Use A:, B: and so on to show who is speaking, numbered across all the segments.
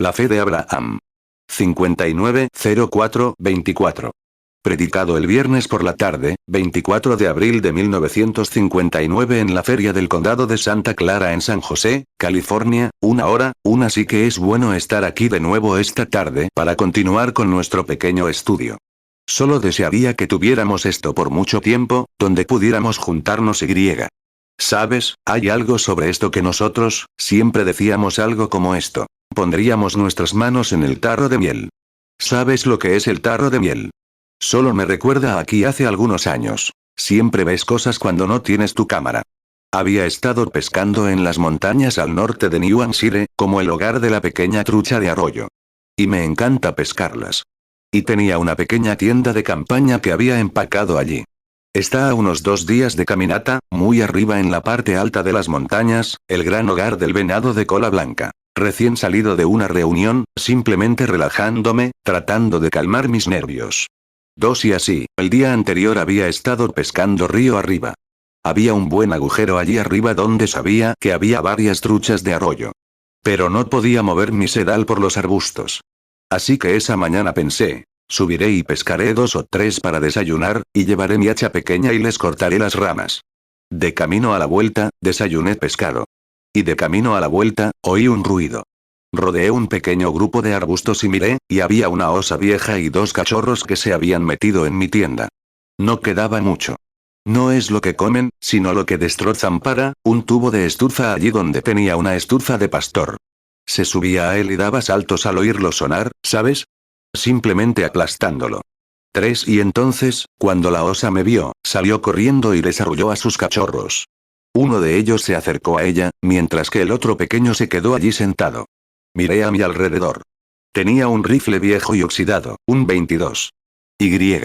A: La fe de Abraham. 59-04-24. Predicado el viernes por la tarde, 24 de abril de 1959 en la Feria del Condado de Santa Clara en San José, California, 1 hora, así que es bueno estar aquí de nuevo esta tarde para continuar con nuestro pequeño estudio. Solo desearía que tuviéramos esto por mucho tiempo, donde pudiéramos juntarnos y. ¿Sabes? Hay algo sobre esto que nosotros, siempre decíamos algo como esto. Pondríamos nuestras manos en el tarro de miel. ¿Sabes lo que es el tarro de miel? Solo me recuerda aquí hace algunos años. Siempre ves cosas cuando no tienes tu cámara. Había estado pescando en las montañas al norte de New Hampshire, como el hogar de la pequeña trucha de arroyo. Y me encanta pescarlas. Y tenía una pequeña tienda de campaña que había empacado allí. Está a unos 2 días de caminata, muy arriba en la parte alta de las montañas, el gran hogar del venado de cola blanca. Recién salido de una reunión, simplemente relajándome, tratando de calmar mis nervios. 2 y así, el día anterior había estado pescando río arriba. Había un buen agujero allí arriba donde sabía que había varias truchas de arroyo. Pero no podía mover mi sedal por los arbustos. Así que esa mañana pensé, subiré y pescaré 2 o 3 para desayunar, y llevaré mi hacha pequeña y les cortaré las ramas. De camino a la vuelta, desayuné pescado. Y de camino a la vuelta, oí un ruido. Rodeé un pequeño grupo de arbustos y miré, y había una osa vieja y 2 cachorros que se habían metido en mi tienda. No quedaba mucho. No es lo que comen, sino lo que destrozan para, un tubo de estufa allí donde tenía una estufa de pastor. Se subía a él y daba saltos al oírlo sonar, ¿sabes? Simplemente aplastándolo. 3 y entonces, cuando la osa me vio, salió corriendo y desarrolló a sus cachorros. Uno de ellos se acercó a ella, mientras que el otro pequeño se quedó allí sentado. Miré a mi alrededor. Tenía un rifle viejo y oxidado, un 22. Y.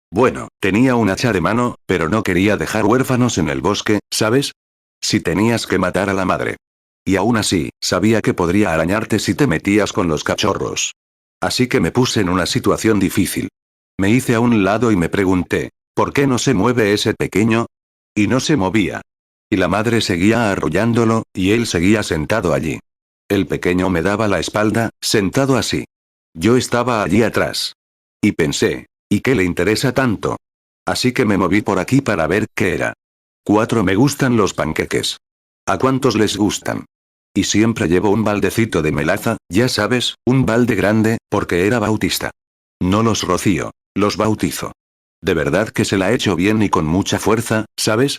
A: Bueno, tenía un hacha de mano, pero no quería dejar huérfanos en el bosque, ¿sabes? Si tenías que matar a la madre. Y aún así, sabía que podría arañarte si te metías con los cachorros. Así que me puse en una situación difícil. Me hice a un lado y me pregunté, ¿por qué no se mueve ese pequeño? Y no se movía. Y la madre seguía arrullándolo, y él seguía sentado allí. El pequeño me daba la espalda, sentado así. Yo estaba allí atrás. Y pensé, ¿y qué le interesa tanto? Así que me moví por aquí para ver qué era. 4 me gustan los panqueques. ¿A cuántos les gustan? Y siempre llevo un baldecito de melaza, ya sabes, un balde grande, porque era bautista. No los rocío, los bautizo. De verdad que se la echo bien y con mucha fuerza, ¿sabes?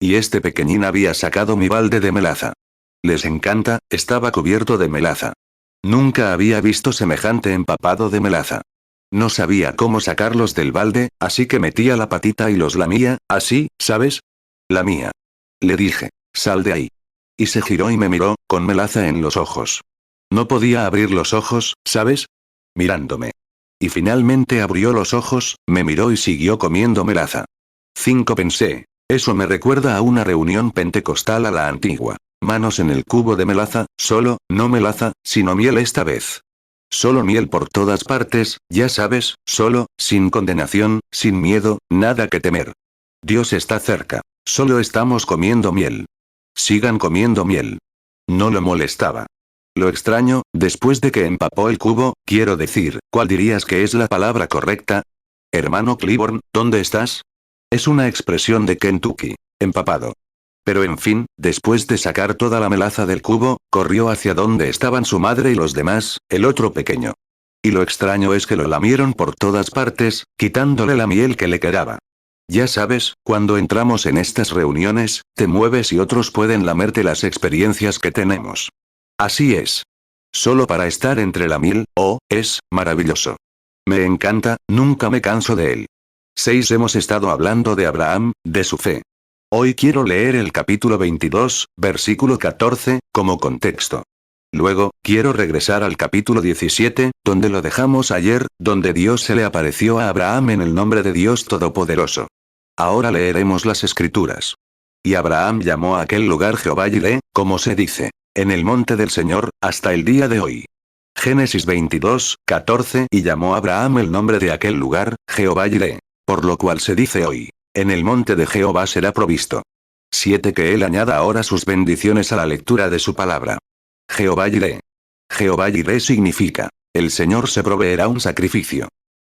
A: Y este pequeñín había sacado mi balde de melaza. Les encanta, estaba cubierto de melaza. Nunca había visto semejante empapado de melaza. No sabía cómo sacarlos del balde, así que metía la patita y los lamía, así, ¿sabes? Lamía. Le dije, sal de ahí. Y se giró y me miró, con melaza en los ojos. No podía abrir los ojos, ¿sabes? Mirándome. Y finalmente abrió los ojos, me miró y siguió comiendo melaza. 5 pensé, eso me recuerda a una reunión pentecostal a la antigua. Manos en el cubo de melaza, solo, no melaza, sino miel esta vez. Solo miel por todas partes, ya sabes, solo, sin condenación, sin miedo, nada que temer. Dios está cerca. Solo estamos comiendo miel. Sigan comiendo miel. No lo molestaba. Lo extraño, después de que empapó el cubo, quiero decir, ¿cuál dirías que es la palabra correcta? Hermano Cliburn, ¿dónde estás? Es una expresión de Kentucky. Empapado. Pero en fin, después de sacar toda la melaza del cubo, corrió hacia donde estaban su madre y los demás, el otro pequeño. Y lo extraño es que lo lamieron por todas partes, quitándole la miel que le quedaba. Ya sabes, cuando entramos en estas reuniones, te mueves y otros pueden lamerte las experiencias que tenemos. Así es. Solo para estar entre la miel, es maravilloso. Me encanta, nunca me canso de él. 6 Hemos estado hablando de Abraham, de su fe. Hoy quiero leer el capítulo 22, versículo 14, como contexto. Luego, quiero regresar al capítulo 17, donde lo dejamos ayer, donde Dios se le apareció a Abraham en el nombre de Dios Todopoderoso. Ahora leeremos las escrituras. Y Abraham llamó a aquel lugar Jehová Yireh, como se dice, en el monte del Señor, hasta el día de hoy. Génesis 22, 14 Y llamó Abraham el nombre de aquel lugar, Jehová Yireh, por lo cual se dice hoy. En el monte de Jehová será provisto. 7 Que él añada ahora sus bendiciones a la lectura de su palabra. Jehová Yireh. Jehová Jireh significa: el Señor se proveerá un sacrificio.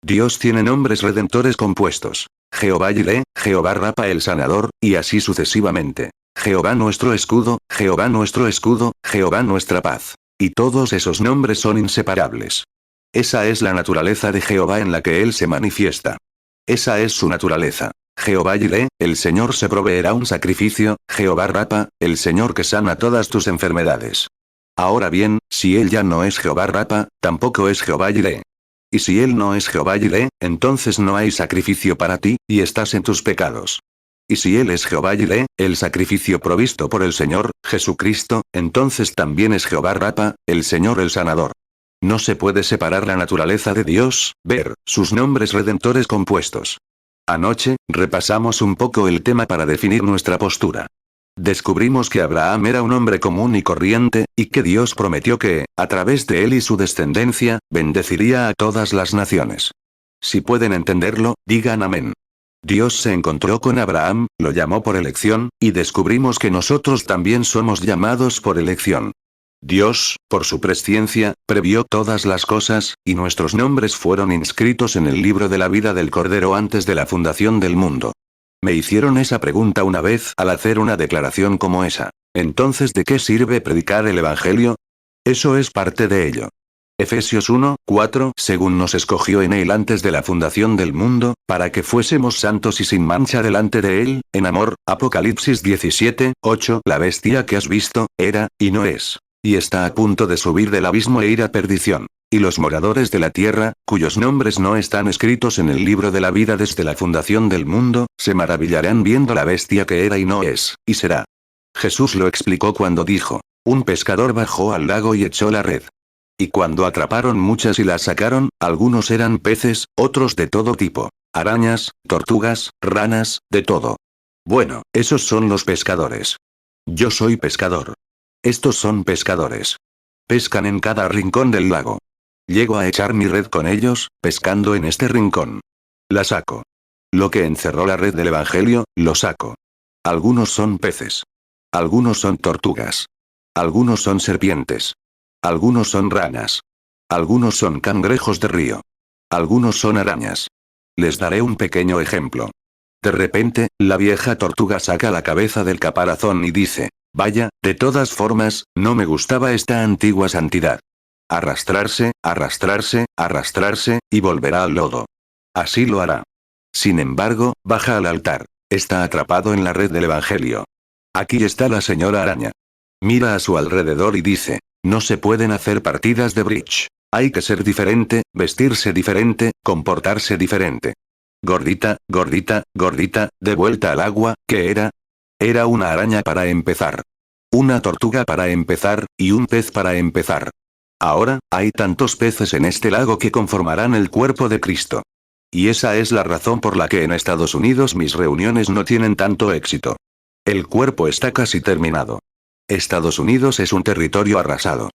A: Dios tiene nombres redentores compuestos. Jehová Jireh, Jehová Rapa el sanador, y así sucesivamente. Jehová nuestro escudo, Jehová nuestro escudo, Jehová nuestra paz. Y todos esos nombres son inseparables. Esa es la naturaleza de Jehová en la que Él se manifiesta. Esa es su naturaleza. Jehová Jireh, el Señor se proveerá un sacrificio, Jehová Rapa, el Señor que sana todas tus enfermedades. Ahora bien, si Él ya no es Jehová Rapa, tampoco es Jehová Jireh. Y si Él no es Jehová Jireh, entonces no hay sacrificio para ti, y estás en tus pecados. Y si Él es Jehová Jireh, el sacrificio provisto por el Señor, Jesucristo, entonces también es Jehová Rapa, el Señor el sanador. No se puede separar la naturaleza de Dios, ver, sus nombres redentores compuestos. Anoche, repasamos un poco el tema para definir nuestra postura. Descubrimos que Abraham era un hombre común y corriente, y que Dios prometió que, a través de él y su descendencia, bendeciría a todas las naciones. Si pueden entenderlo, digan amén. Dios se encontró con Abraham, lo llamó por elección, y descubrimos que nosotros también somos llamados por elección. Dios, por su presciencia, previó todas las cosas, y nuestros nombres fueron inscritos en el libro de la vida del Cordero antes de la fundación del mundo. Me hicieron esa pregunta una vez al hacer una declaración como esa. Entonces, ¿de qué sirve predicar el Evangelio? Eso es parte de ello. Efesios 1, 4, según nos escogió en él antes de la fundación del mundo, para que fuésemos santos y sin mancha delante de él, en amor. Apocalipsis 17, 8, la bestia que has visto, era, y no es. Y está a punto de subir del abismo e ir a perdición. Y los moradores de la tierra, cuyos nombres no están escritos en el libro de la vida desde la fundación del mundo, se maravillarán viendo la bestia que era y no es, y será. Jesús lo explicó cuando dijo: un pescador bajó al lago y echó la red. Y cuando atraparon muchas y las sacaron, algunos eran peces, otros de todo tipo. Arañas, tortugas, ranas, de todo. Bueno, esos son los pescadores. Yo soy pescador. Estos son pescadores. Pescan en cada rincón del lago. Llego a echar mi red con ellos, pescando en este rincón. La saco. Lo que encerró la red del Evangelio, lo saco. Algunos son peces. Algunos son tortugas. Algunos son serpientes. Algunos son ranas. Algunos son cangrejos de río. Algunos son arañas. Les daré un pequeño ejemplo. De repente, la vieja tortuga saca la cabeza del caparazón y dice: vaya, de todas formas, no me gustaba esta antigua santidad. Arrastrarse, arrastrarse, arrastrarse, y volverá al lodo. Así lo hará. Sin embargo, baja al altar. Está atrapado en la red del Evangelio. Aquí está la señora araña. Mira a su alrededor y dice: no se pueden hacer partidas de bridge. Hay que ser diferente, vestirse diferente, comportarse diferente. Gordita, gordita, gordita, de vuelta al agua, ¿qué era? Era una araña para empezar. Una tortuga para empezar, y un pez para empezar. Ahora, hay tantos peces en este lago que conformarán el cuerpo de Cristo. Y esa es la razón por la que en Estados Unidos mis reuniones no tienen tanto éxito. El cuerpo está casi terminado. Estados Unidos es un territorio arrasado.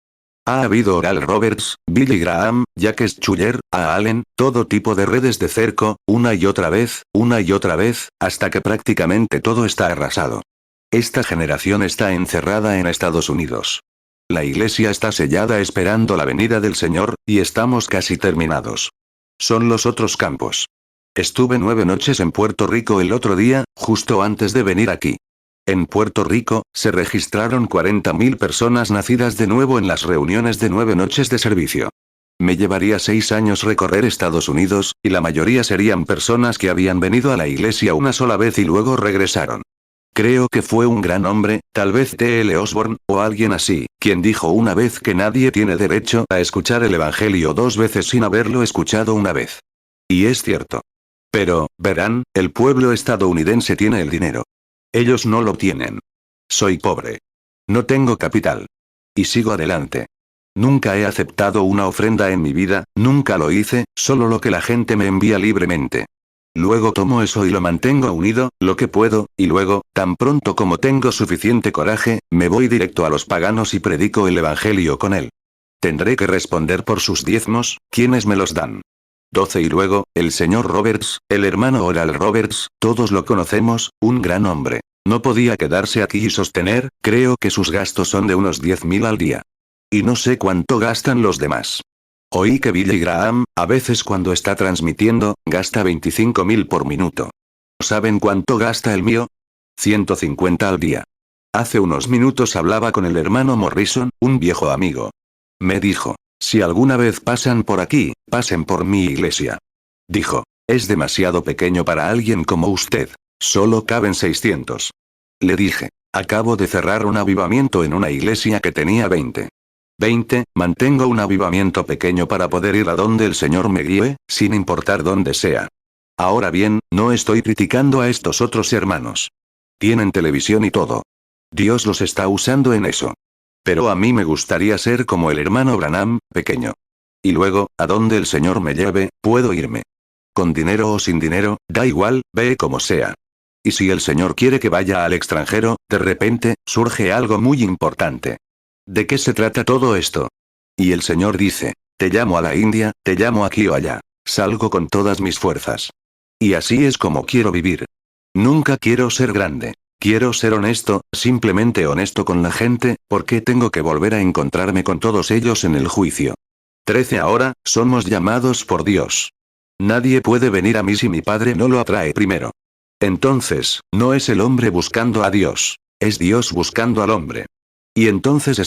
A: Ha habido Oral Roberts, Billy Graham, Jacques Schuller, A. Allen, todo tipo de redes de cerco, una y otra vez, hasta que prácticamente todo está arrasado. Esta generación está encerrada en Estados Unidos. La iglesia está sellada esperando la venida del Señor, y estamos casi terminados. Son los otros campos. Estuve 9 noches en Puerto Rico el otro día, justo antes de venir aquí. En Puerto Rico, se registraron 40.000 personas nacidas de nuevo en las reuniones de 9 noches de servicio. Me llevaría 6 años recorrer Estados Unidos, y la mayoría serían personas que habían venido a la iglesia una sola vez y luego regresaron. Creo que fue un gran hombre, tal vez T.L. Osborne, o alguien así, quien dijo una vez que nadie tiene derecho a escuchar el Evangelio 2 veces sin haberlo escuchado una vez. Y es cierto. Pero, verán, el pueblo estadounidense tiene el dinero. Ellos no lo tienen. Soy pobre. No tengo capital. Y sigo adelante. Nunca he aceptado una ofrenda en mi vida, nunca lo hice, solo lo que la gente me envía libremente. Luego tomo eso y lo mantengo unido, lo que puedo, y luego, tan pronto como tengo suficiente coraje, me voy directo a los paganos y predico el Evangelio con él. Tendré que responder por sus diezmos, ¿quiénes me los dan? 12 y luego, el señor Roberts, el hermano Oral Roberts, todos lo conocemos, un gran hombre. No podía quedarse aquí y sostener, creo que sus gastos son de unos 10.000 al día. Y no sé cuánto gastan los demás. Oí que Billy Graham, a veces cuando está transmitiendo, gasta 25.000 por minuto. ¿Saben cuánto gasta el mío? 150 al día. Hace unos minutos hablaba con el hermano Morrison, un viejo amigo. Me dijo, si alguna vez pasan por aquí, pasen por mi iglesia. Dijo, es demasiado pequeño para alguien como usted. Solo caben 600. Le dije, acabo de cerrar un avivamiento en una iglesia que tenía 20. Mantengo un avivamiento pequeño para poder ir a donde el Señor me guíe, sin importar dónde sea. Ahora bien, no estoy criticando a estos otros hermanos. Tienen televisión y todo. Dios los está usando en eso. Pero a mí me gustaría ser como el hermano Branham, pequeño. Y luego, a donde el Señor me lleve, puedo irme. Con dinero o sin dinero, da igual, ve como sea. Y si el Señor quiere que vaya al extranjero, de repente, surge algo muy importante. ¿De qué se trata todo esto? Y el Señor dice, te llamo a la India, te llamo aquí o allá. Salgo con todas mis fuerzas. Y así es como quiero vivir. Nunca quiero ser grande. Quiero ser honesto, simplemente honesto con la gente, porque tengo que volver a encontrarme con todos ellos en el juicio. 13 Ahora, somos llamados por Dios. Nadie puede venir a mí si mi Padre no lo atrae primero. Entonces, no es el hombre buscando a Dios, es Dios buscando al hombre. Y entonces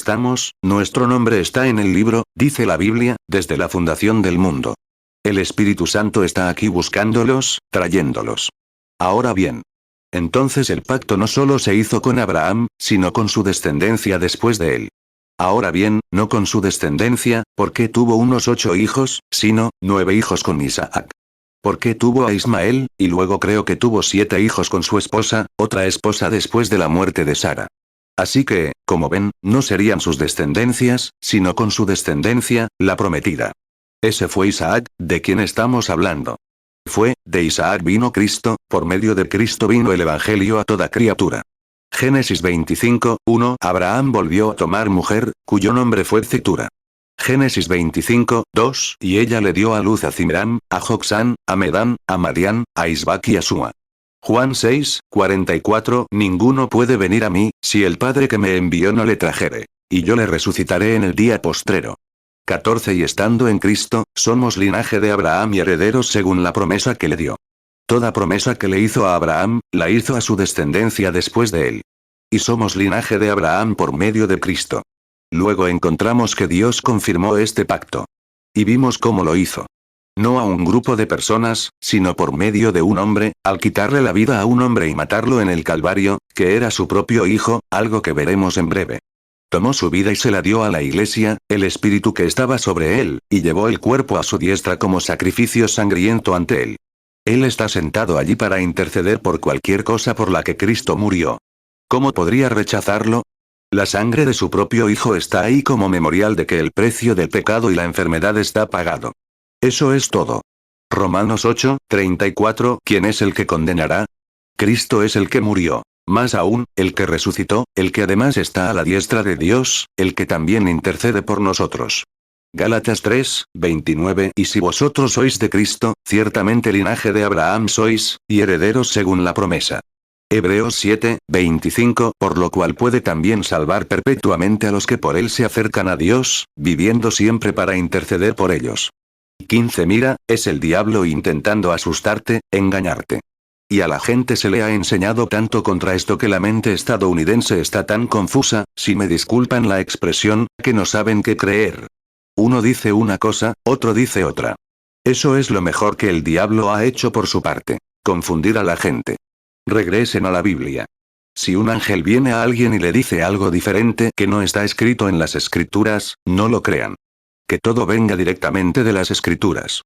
A: nuestro nombre está en el libro, dice la Biblia, desde la fundación del mundo. El Espíritu Santo está aquí buscándolos, trayéndolos. Ahora bien. Entonces el pacto no solo se hizo con Abraham, sino con su descendencia después de él. Ahora bien, no con su descendencia, porque tuvo unos 8 hijos, sino 9 hijos con Isaac. Porque tuvo a Ismael, y luego creo que tuvo 7 hijos con su esposa, otra esposa después de la muerte de Sara. Así que, como ven, no serían sus descendencias, sino con su descendencia, la prometida. Ese fue Isaac, de quien estamos hablando. De Isaac vino Cristo, por medio de Cristo vino el Evangelio a toda criatura. Génesis 25, 1 Abraham volvió a tomar mujer, cuyo nombre fue Cetura. Génesis 25, 2 Y ella le dio a luz a Zimram, a Joksán, a Medán, a Madián, a Isbac y a Sua. Juan 6, 44 Ninguno puede venir a mí, si el Padre que me envió no le trajere. Y yo le resucitaré en el día postrero. 14 Y estando en Cristo, somos linaje de Abraham y herederos según la promesa que le dio. Toda promesa que le hizo a Abraham, la hizo a su descendencia después de él. Y somos linaje de Abraham por medio de Cristo. Luego encontramos que Dios confirmó este pacto. Y vimos cómo lo hizo. No a un grupo de personas, sino por medio de un hombre, al quitarle la vida a un hombre y matarlo en el Calvario, que era su propio hijo, algo que veremos en breve. Tomó su vida y se la dio a la iglesia, el espíritu que estaba sobre él, y llevó el cuerpo a su diestra como sacrificio sangriento ante él. Él está sentado allí para interceder por cualquier cosa por la que Cristo murió. ¿Cómo podría rechazarlo? La sangre de su propio hijo está ahí como memorial de que el precio del pecado y la enfermedad está pagado. Eso es todo. Romanos 8, 34 ¿Quién es el que condenará? Cristo es el que murió. Más aún, el que resucitó, el que además está a la diestra de Dios, el que también intercede por nosotros. Gálatas 3, 29 Y si vosotros sois de Cristo, ciertamente linaje de Abraham sois, y herederos según la promesa. Hebreos 7, 25 Por lo cual puede también salvar perpetuamente a los que por él se acercan a Dios, viviendo siempre para interceder por ellos. 15 Mira, es el diablo intentando asustarte, engañarte. Y a la gente se le ha enseñado tanto contra esto que la mente estadounidense está tan confusa, si me disculpan la expresión, que no saben qué creer. Uno dice una cosa, otro dice otra. Eso es lo mejor que el diablo ha hecho por su parte. Confundir a la gente. Regresen a la Biblia. Si un ángel viene a alguien y le dice algo diferente que no está escrito en las escrituras, no lo crean. Que todo venga directamente de las escrituras.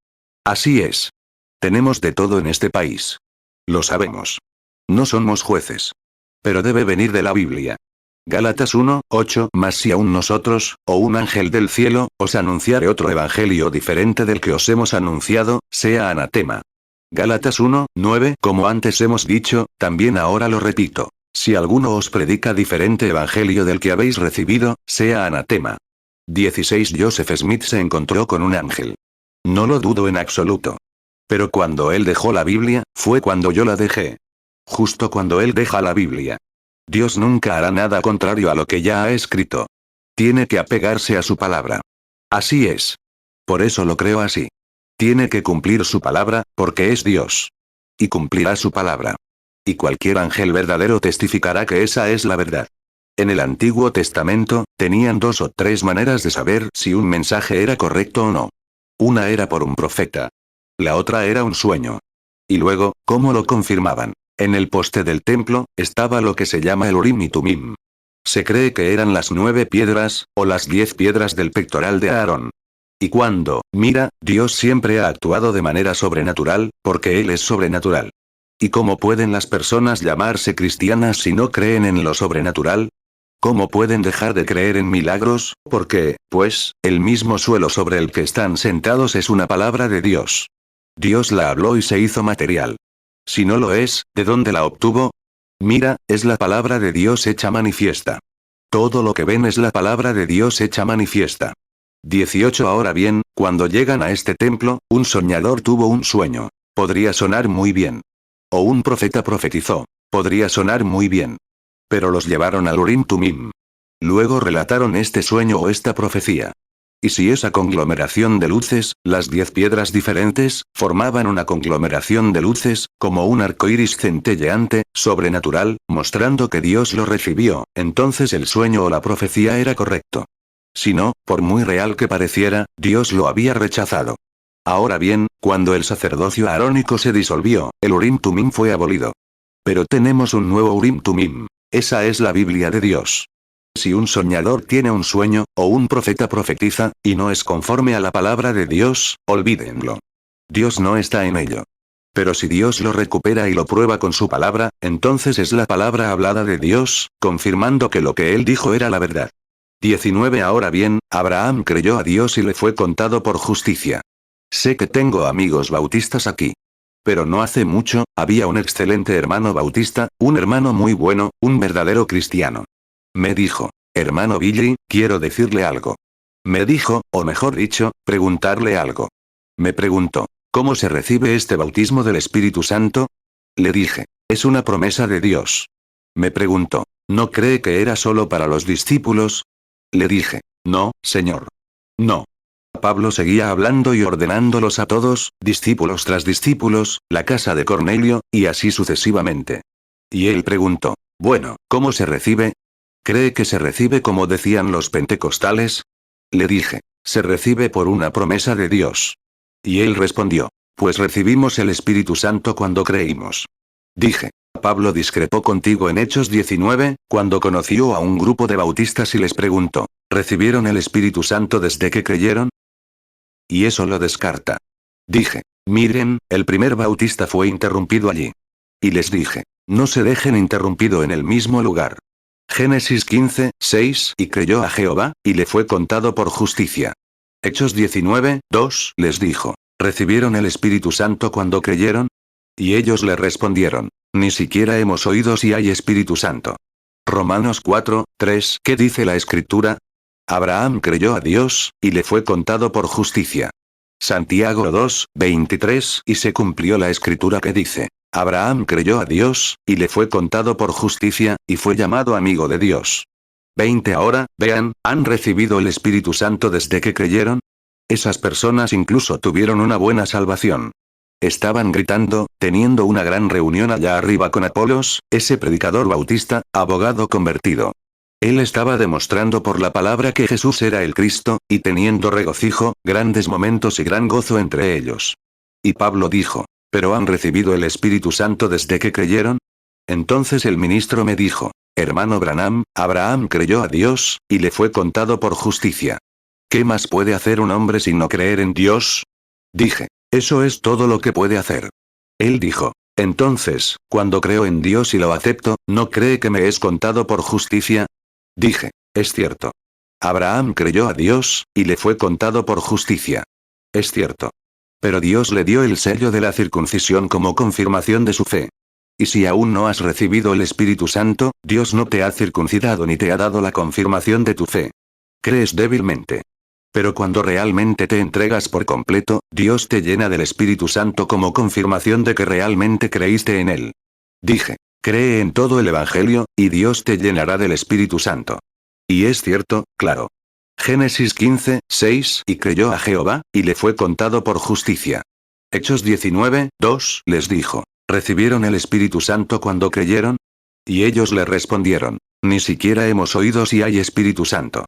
A: Así es. Tenemos de todo en este país. Lo sabemos. No somos jueces. Pero debe venir de la Biblia. Gálatas 1, 8 Mas si aún nosotros, o un ángel del cielo, os anunciare otro evangelio diferente del que os hemos anunciado, sea anatema. Gálatas 1, 9 Como antes hemos dicho, también ahora lo repito. Si alguno os predica diferente evangelio del que habéis recibido, sea anatema. 16 Joseph Smith se encontró con un ángel. No lo dudo en absoluto. Pero cuando él dejó la Biblia, fue cuando yo la dejé. Justo cuando él deja la Biblia. Dios nunca hará nada contrario a lo que ya ha escrito. Tiene que apegarse a su palabra. Así es. Por eso lo creo así. Tiene que cumplir su palabra, porque es Dios. Y cumplirá su palabra. Y cualquier ángel verdadero testificará que esa es la verdad. En el Antiguo Testamento, tenían 2 o 3 maneras de saber si un mensaje era correcto o no. Una era por un profeta. La otra era un sueño. Y luego, ¿cómo lo confirmaban? En el poste del templo, estaba lo que se llama el Urim y Tumim. Se cree que eran las 9 piedras, o las 10 piedras del pectoral de Aarón. Y cuando, mira, Dios siempre ha actuado de manera sobrenatural, porque Él es sobrenatural. ¿Y cómo pueden las personas llamarse cristianas si no creen en lo sobrenatural? ¿Cómo pueden dejar de creer en milagros? Porque, pues, el mismo suelo sobre el que están sentados es una palabra de Dios. Dios la habló y se hizo material. Si no lo es, ¿de dónde la obtuvo? Mira, es la palabra de Dios hecha manifiesta. Todo lo que ven es la palabra de Dios hecha manifiesta. 18 Ahora bien, cuando llegan a este templo, un soñador tuvo un sueño. Podría sonar muy bien. O un profeta profetizó. Podría sonar muy bien. Pero los llevaron al Urim Tumim. Luego relataron este sueño o esta profecía. Y si esa conglomeración de luces, las 10 piedras diferentes, formaban una conglomeración de luces, como un arco iris centelleante, sobrenatural, mostrando que Dios lo recibió, entonces el sueño o la profecía era correcto. Si no, por muy real que pareciera, Dios lo había rechazado. Ahora bien, cuando el sacerdocio arónico se disolvió, el Urim Tumim fue abolido. Pero tenemos un nuevo Urim Tumim. Esa es la Biblia de Dios. Si un soñador tiene un sueño, o un profeta profetiza, y no es conforme a la palabra de Dios, olvídenlo. Dios no está en ello. Pero si Dios lo recupera y lo prueba con su palabra, entonces es la palabra hablada de Dios, confirmando que lo que él dijo era la verdad. 19 Ahora bien, Abraham creyó a Dios y le fue contado por justicia. Sé que tengo amigos bautistas aquí. Pero no hace mucho, había un excelente hermano bautista, un hermano muy bueno, un verdadero cristiano. Me dijo, hermano Billy, quiero decirle algo. Me dijo, o mejor dicho, preguntarle algo. Me preguntó, ¿cómo se recibe este bautismo del Espíritu Santo? Le dije, es una promesa de Dios. Me preguntó, ¿no cree que era solo para los discípulos? Le dije, no, Señor. No. Pablo seguía hablando y ordenándolos a todos, discípulos tras discípulos, la casa de Cornelio, y así sucesivamente. Y él preguntó, bueno, ¿cómo se recibe? ¿Cree que se recibe como decían los pentecostales? Le dije, se recibe por una promesa de Dios. Y él respondió, pues recibimos el Espíritu Santo cuando creímos. Dije, Pablo discrepó contigo en Hechos 19, cuando conoció a un grupo de bautistas y les preguntó, ¿recibieron el Espíritu Santo desde que creyeron? Y eso lo descarta. Dije, miren, el primer bautista fue interrumpido allí. Y les dije, no se dejen interrumpido en el mismo lugar. Génesis 15, 6 Y creyó a Jehová, y le fue contado por justicia. Hechos 19, 2 Les dijo, ¿recibieron el Espíritu Santo cuando creyeron? Y ellos le respondieron, ni siquiera hemos oído si hay Espíritu Santo. Romanos 4, 3 ¿Qué dice la Escritura? Abraham creyó a Dios, y le fue contado por justicia. Santiago 2, 23 Y se cumplió la Escritura que dice, Abraham creyó a Dios, y le fue contado por justicia, y fue llamado amigo de Dios. 20 Ahora, vean, ¿han recibido el Espíritu Santo desde que creyeron? Esas personas incluso tuvieron una buena salvación. Estaban gritando, teniendo una gran reunión allá arriba con Apolos, ese predicador bautista, abogado convertido. Él estaba demostrando por la palabra que Jesús era el Cristo, y teniendo regocijo, grandes momentos y gran gozo entre ellos. Y Pablo dijo, ¿pero han recibido el Espíritu Santo desde que creyeron? Entonces el ministro me dijo, hermano Branham, Abraham creyó a Dios, y le fue contado por justicia. ¿Qué más puede hacer un hombre sin no creer en Dios? Dije, eso es todo lo que puede hacer. Él dijo, entonces, cuando creo en Dios y lo acepto, ¿no cree que me es contado por justicia? Dije, es cierto. Abraham creyó a Dios, y le fue contado por justicia. Es cierto. Pero Dios le dio el sello de la circuncisión como confirmación de su fe. Y si aún no has recibido el Espíritu Santo, Dios no te ha circuncidado ni te ha dado la confirmación de tu fe. Crees débilmente. Pero cuando realmente te entregas por completo, Dios te llena del Espíritu Santo como confirmación de que realmente creíste en Él. Dije, cree en todo el Evangelio, y Dios te llenará del Espíritu Santo. Y es cierto, claro. Génesis 15, 6 y creyó a Jehová, y le fue contado por justicia. Hechos 19, 2 les dijo, ¿recibieron el Espíritu Santo cuando creyeron? Y ellos le respondieron, ni siquiera hemos oído si hay Espíritu Santo.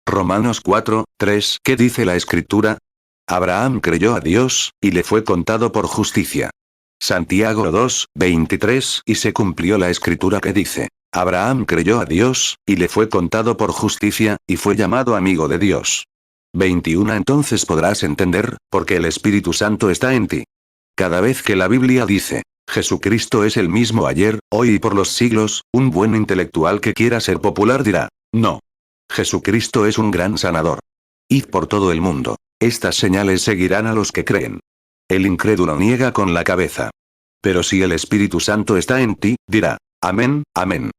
A: Romanos 4, 3 ¿qué dice la Escritura? Abraham creyó a Dios, y le fue contado por justicia. Santiago 2, 23 y se cumplió la Escritura que dice, Abraham creyó a Dios, y le fue contado por justicia, y fue llamado amigo de Dios. 21 Entonces podrás entender, porque el Espíritu Santo está en ti. Cada vez que la Biblia dice, Jesucristo es el mismo ayer, hoy y por los siglos, un buen intelectual que quiera ser popular dirá, no. Jesucristo es un gran sanador. Id por todo el mundo. Estas señales seguirán a los que creen. El incrédulo niega con la cabeza. Pero si el Espíritu Santo está en ti, dirá, amén, amén.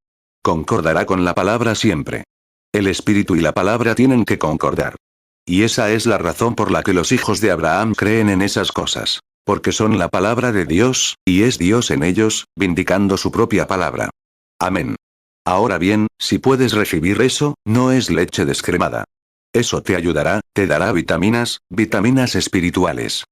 A: Concordará con la palabra siempre. El Espíritu y la palabra tienen que concordar. Y esa es la razón por la que los hijos de Abraham creen en esas cosas. Porque son la palabra de Dios, y es Dios en ellos, vindicando su propia palabra. Amén. Ahora bien, si puedes recibir eso, no es leche descremada. Eso te ayudará, te dará vitaminas espirituales.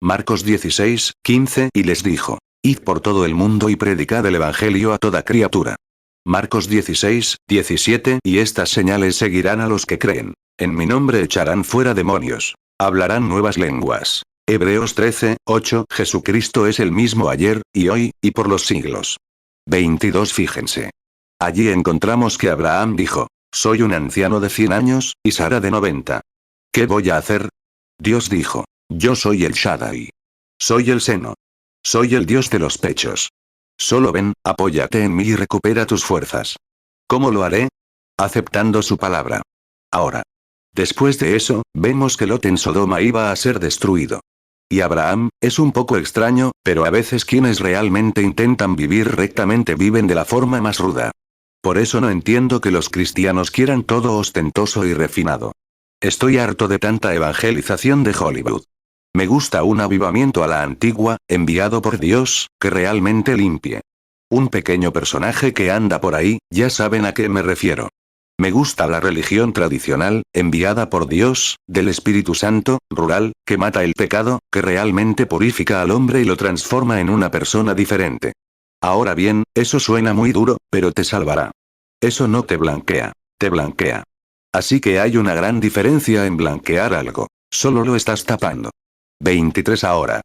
A: Marcos 16, 15 y les dijo, id por todo el mundo y predicad el Evangelio a toda criatura. Marcos 16, 17 y estas señales seguirán a los que creen. En mi nombre echarán fuera demonios. Hablarán nuevas lenguas. Hebreos 13, 8 Jesucristo es el mismo ayer, y hoy, y por los siglos. 22 Fíjense. Allí encontramos que Abraham dijo, soy un anciano de 100 años, y Sara de 90. ¿Qué voy a hacer? Dios dijo, yo soy el Shaddai. Soy el seno. Soy el Dios de los pechos. Solo ven, apóyate en mí y recupera tus fuerzas. ¿Cómo lo haré? Aceptando su palabra. Ahora. Después de eso, vemos que Lot en Sodoma iba a ser destruido. Y Abraham, es un poco extraño, pero a veces quienes realmente intentan vivir rectamente viven de la forma más ruda. Por eso no entiendo que los cristianos quieran todo ostentoso y refinado. Estoy harto de tanta evangelización de Hollywood. Me gusta un avivamiento a la antigua, enviado por Dios, que realmente limpie. Un pequeño personaje que anda por ahí, ya saben a qué me refiero. Me gusta la religión tradicional, enviada por Dios, del Espíritu Santo, rural, que mata el pecado, que realmente purifica al hombre y lo transforma en una persona diferente. Ahora bien, eso suena muy duro, pero te salvará. Eso no te blanquea, te blanquea. Así que hay una gran diferencia en blanquear algo. Solo lo estás tapando. 23 ahora.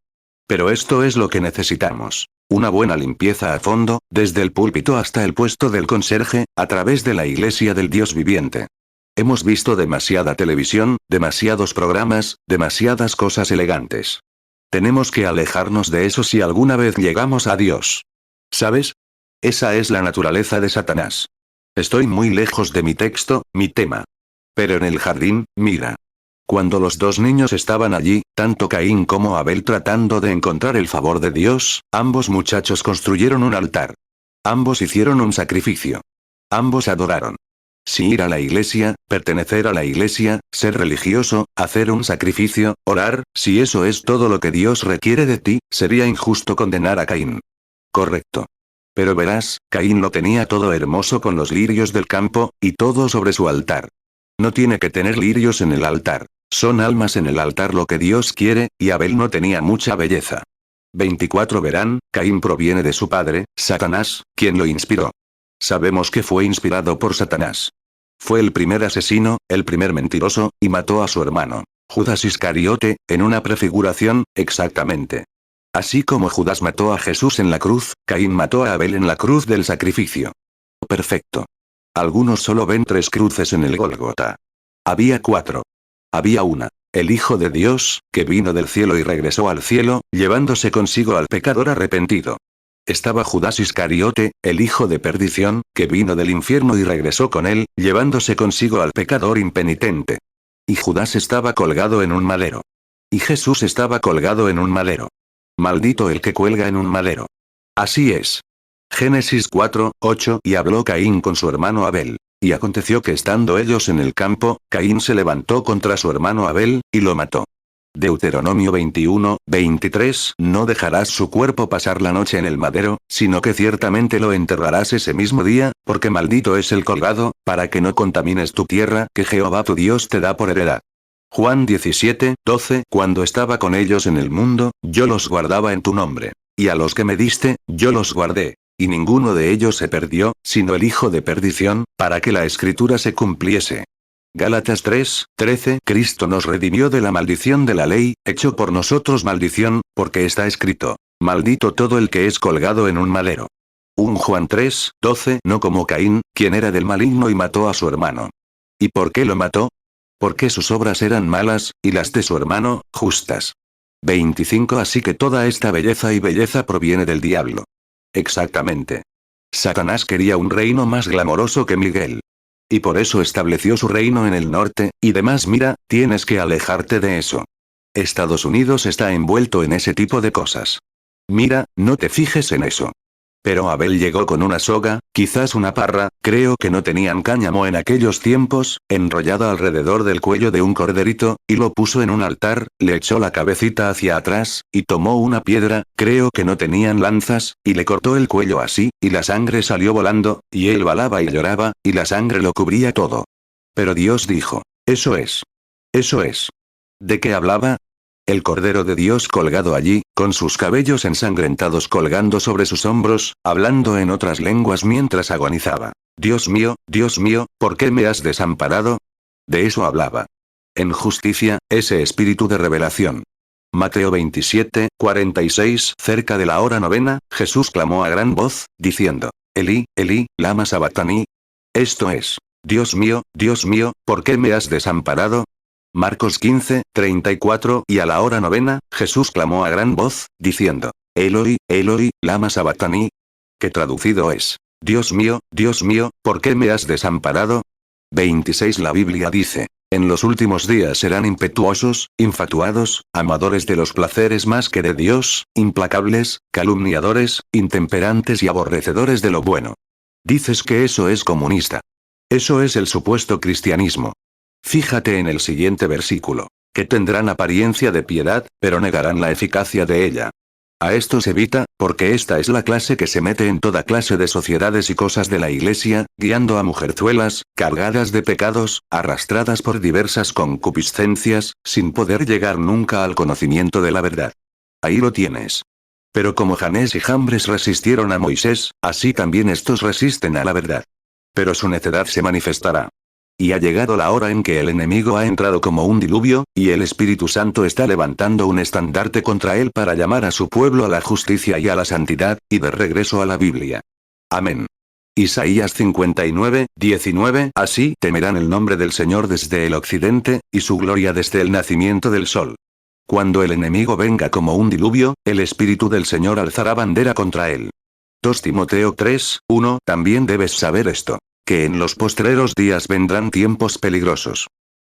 A: Pero esto es lo que necesitamos. Una buena limpieza a fondo, desde el púlpito hasta el puesto del conserje, a través de la iglesia del Dios viviente. Hemos visto demasiada televisión, demasiados programas, demasiadas cosas elegantes. Tenemos que alejarnos de eso si alguna vez llegamos a Dios. ¿Sabes? Esa es la naturaleza de Satanás. Estoy muy lejos de mi texto, mi tema. Pero en el jardín, mira. Cuando los dos niños estaban allí, tanto Caín como Abel tratando de encontrar el favor de Dios, ambos muchachos construyeron un altar. Ambos hicieron un sacrificio. Ambos adoraron. Si ir a la iglesia, pertenecer a la iglesia, ser religioso, hacer un sacrificio, orar, si eso es todo lo que Dios requiere de ti, sería injusto condenar a Caín. Correcto. Pero verás, Caín lo tenía todo hermoso con los lirios del campo, y todo sobre su altar. No tiene que tener lirios en el altar. Son almas en el altar lo que Dios quiere, y Abel no tenía mucha belleza. 24 Verán, Caín proviene de su padre, Satanás, quien lo inspiró. Sabemos que fue inspirado por Satanás. Fue el primer asesino, el primer mentiroso, y mató a su hermano, Judas Iscariote, en una prefiguración, exactamente. Así como Judas mató a Jesús en la cruz, Caín mató a Abel en la cruz del sacrificio. Perfecto. Algunos solo ven 3 cruces en el Gólgota. Había 4. Había una. El Hijo de Dios, que vino del cielo y regresó al cielo, llevándose consigo al pecador arrepentido. Estaba Judas Iscariote, el hijo de perdición, que vino del infierno y regresó con él, llevándose consigo al pecador impenitente. Y Judas estaba colgado en un madero. Y Jesús estaba colgado en un madero. Maldito el que cuelga en un madero. Así es. Génesis 4, 8 Y habló Caín con su hermano Abel. Y aconteció que estando ellos en el campo, Caín se levantó contra su hermano Abel, y lo mató. Deuteronomio 21, 23, no dejarás su cuerpo pasar la noche en el madero, sino que ciertamente lo enterrarás ese mismo día, porque maldito es el colgado, para que no contamines tu tierra que Jehová tu Dios te da por heredad. Juan 17, 12, cuando estaba con ellos en el mundo, yo los guardaba en tu nombre. Y a los que me diste, yo los guardé. Y ninguno de ellos se perdió, sino el hijo de perdición, para que la escritura se cumpliese. Gálatas 3, 13, Cristo nos redimió de la maldición de la ley, hecho por nosotros maldición, porque está escrito, maldito todo el que es colgado en un madero. 1 Juan 3, 12, no como Caín, quien era del maligno y mató a su hermano. ¿Y por qué lo mató? Porque sus obras eran malas, y las de su hermano, justas. 25 Así que toda esta belleza proviene del diablo. Exactamente. Satanás quería un reino más glamoroso que Miguel. Y por eso estableció su reino en el norte, y demás mira, tienes que alejarte de eso. Estados Unidos está envuelto en ese tipo de cosas. Mira, no te fijes en eso. Pero Abel llegó con una soga, quizás una parra, creo que no tenían cáñamo en aquellos tiempos, enrollada alrededor del cuello de un corderito, y lo puso en un altar, le echó la cabecita hacia atrás, y tomó una piedra, creo que no tenían lanzas, y le cortó el cuello así, y la sangre salió volando, y él balaba y lloraba, y la sangre lo cubría todo. Pero Dios dijo, eso es. Eso es. ¿De qué hablaba? El Cordero de Dios colgado allí, con sus cabellos ensangrentados colgando sobre sus hombros, hablando en otras lenguas mientras agonizaba. Dios mío, ¿por qué me has desamparado? De eso hablaba. En justicia, ese espíritu de revelación. Mateo 27, 46 Cerca de la hora novena, Jesús clamó a gran voz, diciendo, Elí, Elí, lama sabactani. Esto es, Dios mío, ¿por qué me has desamparado? Marcos 15, 34 Y a la hora novena, Jesús clamó a gran voz, diciendo, Eloi, Eloi, lama sabactani. Que traducido es, Dios mío, ¿por qué me has desamparado? 26 La Biblia dice, en los últimos días serán impetuosos, infatuados, amadores de los placeres más que de Dios, implacables, calumniadores, intemperantes y aborrecedores de lo bueno. Dices que eso es comunista. Eso es el supuesto cristianismo. Fíjate en el siguiente versículo, que tendrán apariencia de piedad, pero negarán la eficacia de ella. A estos evita, porque esta es la clase que se mete en toda clase de sociedades y cosas de la iglesia, guiando a mujerzuelas, cargadas de pecados, arrastradas por diversas concupiscencias, sin poder llegar nunca al conocimiento de la verdad. Ahí lo tienes. Pero como Janés y Jambres resistieron a Moisés, así también estos resisten a la verdad. Pero su necedad se manifestará. Y ha llegado la hora en que el enemigo ha entrado como un diluvio, y el Espíritu Santo está levantando un estandarte contra él para llamar a su pueblo a la justicia y a la santidad, y de regreso a la Biblia. Amén. Isaías 59, 19 Así temerán el nombre del Señor desde el occidente, y su gloria desde el nacimiento del sol. Cuando el enemigo venga como un diluvio, el Espíritu del Señor alzará bandera contra él. 2 Timoteo 3, 1 También debes saber esto, que en los postreros días vendrán tiempos peligrosos.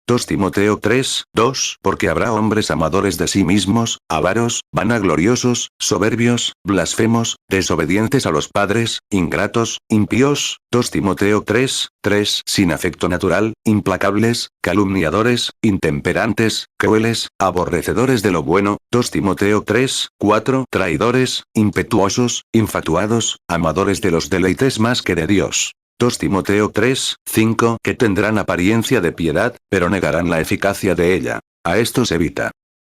A: 2 Timoteo 3, 2 Porque habrá hombres amadores de sí mismos, avaros, vanagloriosos, soberbios, blasfemos, desobedientes a los padres, ingratos, impíos. 2 Timoteo 3, 3 Sin afecto natural, implacables, calumniadores, intemperantes, crueles, aborrecedores de lo bueno. 2 Timoteo 3, 4 Traidores, impetuosos, infatuados, amadores de los deleites más que de Dios. 2 Timoteo 3, 5 Que tendrán apariencia de piedad, pero negarán la eficacia de ella. A estos evita.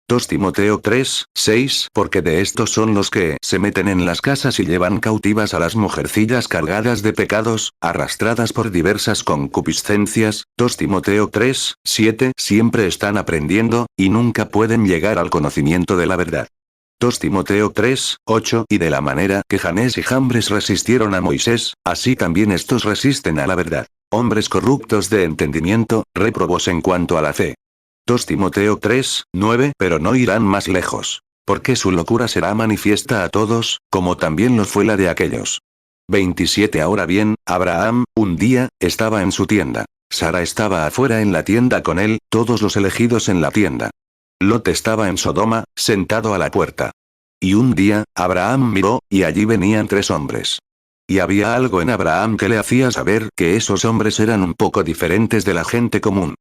A: 2 Timoteo 3, 6 Porque de estos son los que se meten en las casas y llevan cautivas a las mujercillas cargadas de pecados, arrastradas por diversas concupiscencias. 2 Timoteo 3, 7 Siempre están aprendiendo, y nunca pueden llegar al conocimiento de la verdad. 2 Timoteo 3, 8 Y de la manera que Janés y Jambres resistieron a Moisés, así también estos resisten a la verdad. Hombres corruptos de entendimiento, réprobos en cuanto a la fe. 2 Timoteo 3, 9 Pero no irán más lejos. Porque su locura será manifiesta a todos, como también lo fue la de aquellos. 27 Ahora bien, Abraham, un día, estaba en su tienda. Sara estaba afuera en la tienda con él, todos los elegidos en la tienda. Lot estaba en Sodoma, sentado a la puerta. Y un día, Abraham miró, y allí venían 3 hombres. Y había algo en Abraham que le hacía saber que esos hombres eran un poco diferentes de la gente común.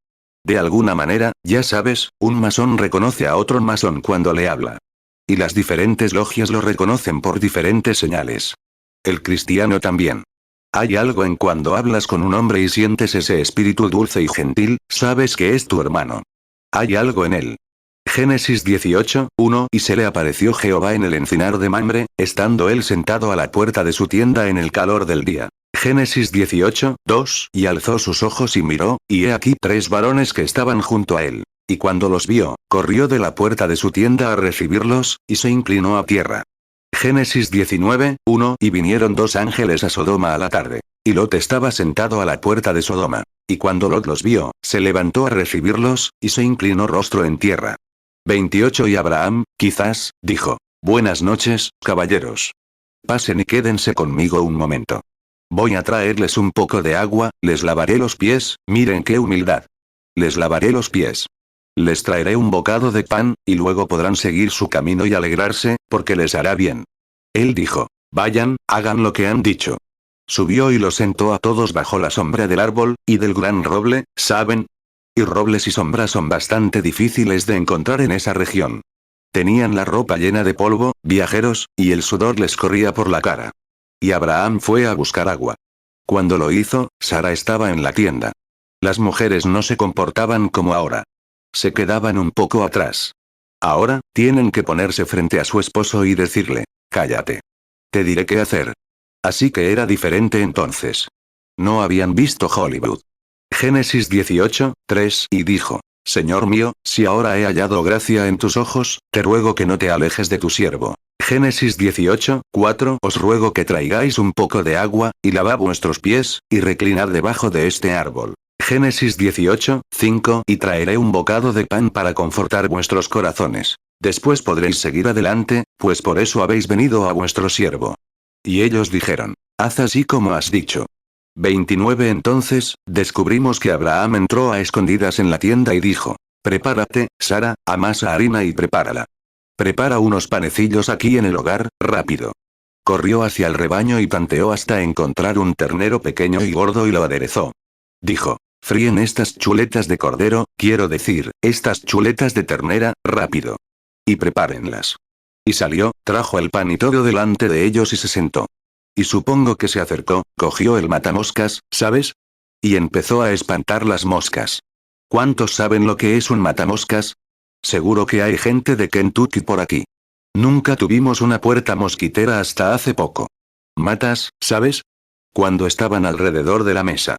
A: De alguna manera, ya sabes, un masón reconoce a otro masón cuando le habla. Y las diferentes logias lo reconocen por diferentes señales. El cristiano también. Hay algo en cuando hablas con un hombre y sientes ese espíritu dulce y gentil, sabes que es tu hermano. Hay algo en él. Génesis 18, 1 Y se le apareció Jehová en el encinar de Mamre, estando él sentado a la puerta de su tienda en el calor del día. Génesis 18, 2 Y alzó sus ojos y miró, y he aquí 3 varones que estaban junto a él. Y cuando los vio, corrió de la puerta de su tienda a recibirlos, y se inclinó a tierra. Génesis 19, 1 Y vinieron 2 ángeles a Sodoma a la tarde. Y Lot estaba sentado a la puerta de Sodoma. Y cuando Lot los vio, se levantó a recibirlos, y se inclinó rostro en tierra. 28 Y Abraham, quizás, dijo: Buenas noches, caballeros. Pasen y quédense conmigo un momento. Voy a traerles un poco de agua, les lavaré los pies, miren qué humildad. Les lavaré los pies. Les traeré un bocado de pan, y luego podrán seguir su camino y alegrarse, porque les hará bien. Él dijo: Vayan, hagan lo que han dicho. Subió y los sentó a todos bajo la sombra del árbol, y del gran roble, ¿saben? Y robles y sombras son bastante difíciles de encontrar en esa región. Tenían la ropa llena de polvo, viajeros, y el sudor les corría por la cara. Y Abraham fue a buscar agua. Cuando lo hizo, Sara estaba en la tienda. Las mujeres no se comportaban como ahora. Se quedaban un poco atrás. Ahora, tienen que ponerse frente a su esposo y decirle: cállate. Te diré qué hacer. Así que era diferente entonces. No habían visto Hollywood. Génesis 18, 3 Y dijo: Señor mío, si ahora he hallado gracia en tus ojos, te ruego que no te alejes de tu siervo. Génesis 18, 4 Os ruego que traigáis un poco de agua, y lavad vuestros pies, y reclinad debajo de este árbol. Génesis 18, 5 Y traeré un bocado de pan para confortar vuestros corazones. Después podréis seguir adelante, pues por eso habéis venido a vuestro siervo. Y ellos dijeron: Haz así como has dicho. 29 Entonces, descubrimos que Abraham entró a escondidas en la tienda y dijo: Prepárate, Sara, amasa harina y prepárala. Prepara unos panecillos aquí en el hogar, rápido. Corrió hacia el rebaño y tanteó hasta encontrar un ternero pequeño y gordo y lo aderezó. Dijo: Fríen estas chuletas de cordero, quiero decir, estas chuletas de ternera, rápido. Y prepárenlas. Y salió, trajo el pan y todo delante de ellos y se sentó. Y supongo que se acercó, cogió el matamoscas, ¿sabes? Y empezó a espantar las moscas. ¿Cuántos saben lo que es un matamoscas? Seguro que hay gente de Kentucky por aquí. Nunca tuvimos una puerta mosquitera hasta hace poco. Matas, ¿sabes? Cuando estaban alrededor de la mesa.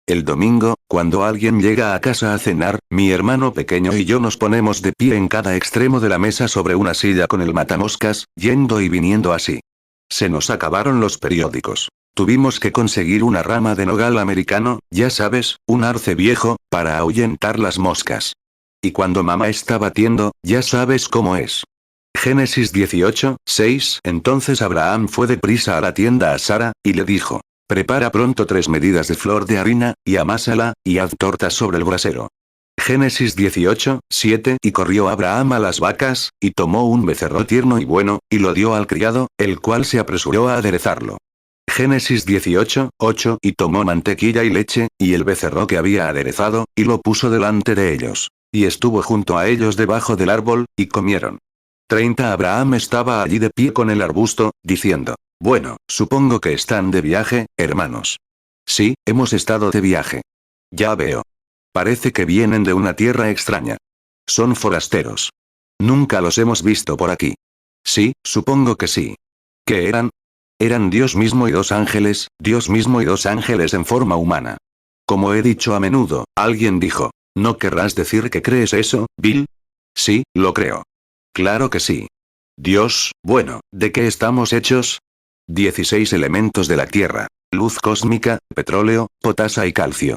A: El domingo, cuando alguien llega a casa a cenar, mi hermano pequeño y yo nos ponemos de pie en cada extremo de la mesa sobre una silla con el matamoscas, yendo y viniendo así. Se nos acabaron los periódicos. Tuvimos que conseguir una rama de nogal americano, ya sabes, un arce viejo, para ahuyentar las moscas. Y cuando mamá está batiendo, ya sabes cómo es. Génesis 18, 6 Entonces Abraham fue deprisa a la tienda a Sara, y le dijo: Prepara pronto 3 medidas de flor de harina, y amásala, y haz tortas sobre el brasero. Génesis 18, 7 Y corrió Abraham a las vacas, y tomó un becerro tierno y bueno, y lo dio al criado, el cual se apresuró a aderezarlo. Génesis 18, 8 Y tomó mantequilla y leche, y el becerro que había aderezado, y lo puso delante de ellos. Y estuvo junto a ellos debajo del árbol, y comieron. 30 Abraham estaba allí de pie con el arbusto, diciendo: Bueno, supongo que están de viaje, hermanos. Sí, hemos estado de viaje. Ya veo. Parece que vienen de una tierra extraña. Son forasteros. Nunca los hemos visto por aquí. Sí, supongo que sí. ¿Qué eran? Eran Dios mismo y 2 ángeles, Dios mismo y 2 ángeles en forma humana. Como he dicho a menudo, alguien dijo: ¿No querrás decir que crees eso, Bill? Sí, lo creo. Claro que sí. Dios, bueno, ¿de qué estamos hechos? 16 elementos de la Tierra: luz cósmica, petróleo, potasa y calcio.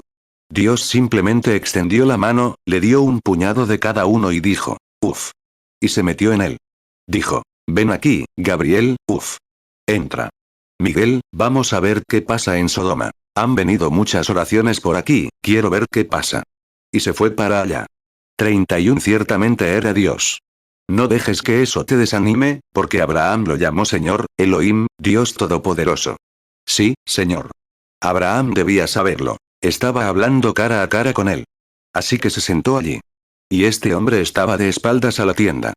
A: Dios simplemente extendió la mano, le dio un puñado de cada uno y dijo: Uf. Y se metió en él. Dijo: Ven aquí, Gabriel, uf. Entra. Miguel, vamos a ver qué pasa en Sodoma. Han venido muchas oraciones por aquí, quiero ver qué pasa. Y se fue para allá. 31 Ciertamente era Dios. No dejes que eso te desanime, porque Abraham lo llamó Señor, Elohim, Dios Todopoderoso. Sí, Señor. Abraham debía saberlo. Estaba hablando cara a cara con él. Así que se sentó allí. Y este hombre estaba de espaldas a la tienda.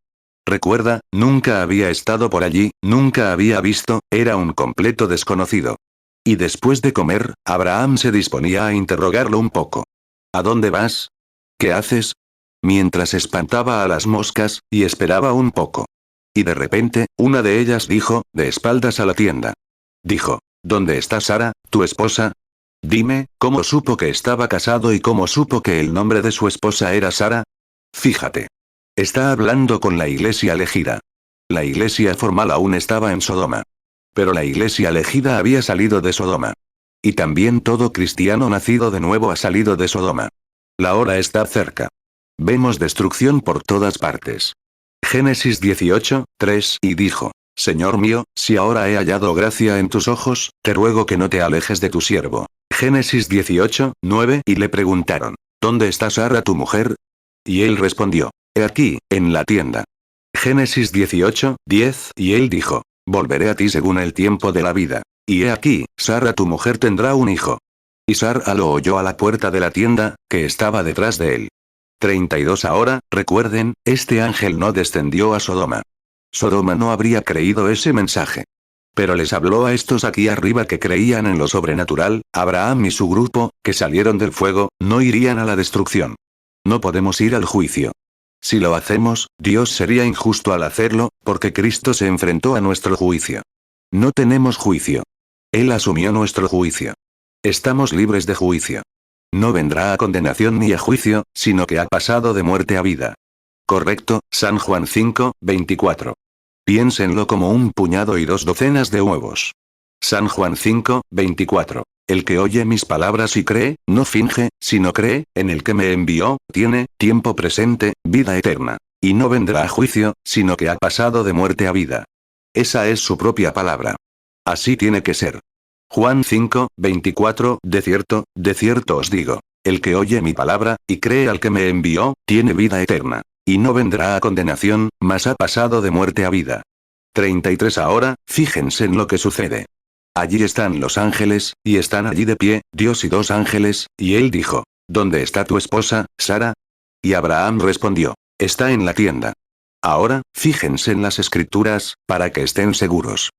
A: Recuerda, nunca había estado por allí, nunca había visto, era un completo desconocido. Y después de comer, Abraham se disponía a interrogarlo un poco. ¿A dónde vas? ¿Qué haces? Mientras espantaba a las moscas, y esperaba un poco. Y de repente, una de ellas dijo, de espaldas a la tienda. Dijo, ¿dónde está Sara, tu esposa? Dime, ¿cómo supo que estaba casado y cómo supo que el nombre de su esposa era Sara? Fíjate. Está hablando con la iglesia elegida. La iglesia formal aún estaba en Sodoma. Pero la iglesia elegida había salido de Sodoma. Y también todo cristiano nacido de nuevo ha salido de Sodoma. La hora está cerca. Vemos destrucción por todas partes. Génesis 18, 3, y dijo, Señor mío, si ahora he hallado gracia en tus ojos, te ruego que no te alejes de tu siervo. Génesis 18, 9, y le preguntaron, ¿dónde está Sara tu mujer? Y él respondió, he aquí, en la tienda. Génesis 18, 10, y él dijo, volveré a ti según el tiempo de la vida. Y he aquí, Sara tu mujer tendrá un hijo. Y Sara lo oyó a la puerta de la tienda, que estaba detrás de él. 32 Ahora, recuerden, este ángel no descendió a Sodoma. Sodoma no habría creído ese mensaje. Pero les habló a estos aquí arriba que creían en lo sobrenatural, Abraham y su grupo, que salieron del fuego, no irían a la destrucción. No podemos ir al juicio. Si lo hacemos, Dios sería injusto al hacerlo, porque Cristo se enfrentó a nuestro juicio. No tenemos juicio. Él asumió nuestro juicio. Estamos libres de juicio. No vendrá a condenación ni a juicio, sino que ha pasado de muerte a vida. Correcto, San Juan 5, 24. Piénsenlo como un puñado y 2 docenas de huevos. San Juan 5, 24. El que oye mis palabras y cree, no finge, sino cree, en el que me envió, tiene, tiempo presente, vida eterna. Y no vendrá a juicio, sino que ha pasado de muerte a vida. Esa es su propia palabra. Así tiene que ser. Juan 5, 24, de cierto os digo, el que oye mi palabra, y cree al que me envió, tiene vida eterna. Y no vendrá a condenación, mas ha pasado de muerte a vida. 33 Ahora, fíjense en lo que sucede. Allí están los ángeles, y están allí de pie, Dios y 2 ángeles, y él dijo, ¿dónde está tu esposa, Sara? Y Abraham respondió, está en la tienda. Ahora, fíjense en las escrituras, para que estén seguros.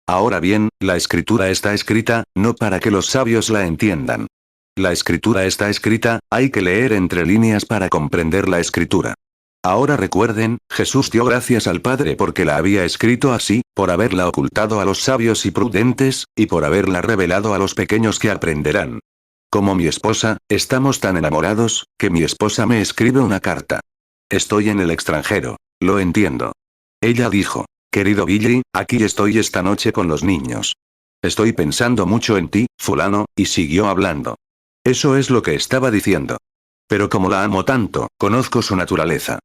A: Ahora bien, la escritura está escrita, no para que los sabios la entiendan. La escritura está escrita, hay que leer entre líneas para comprender la escritura. Ahora recuerden, Jesús dio gracias al Padre porque la había escrito así, por haberla ocultado a los sabios y prudentes, y por haberla revelado a los pequeños que aprenderán. Como mi esposa, estamos tan enamorados, que mi esposa me escribe una carta. Estoy en el extranjero, lo entiendo. Ella dijo, querido Billy, aquí estoy esta noche con los niños. Estoy pensando mucho en ti, fulano, y siguió hablando. Eso es lo que estaba diciendo. Pero como la amo tanto, conozco su naturaleza.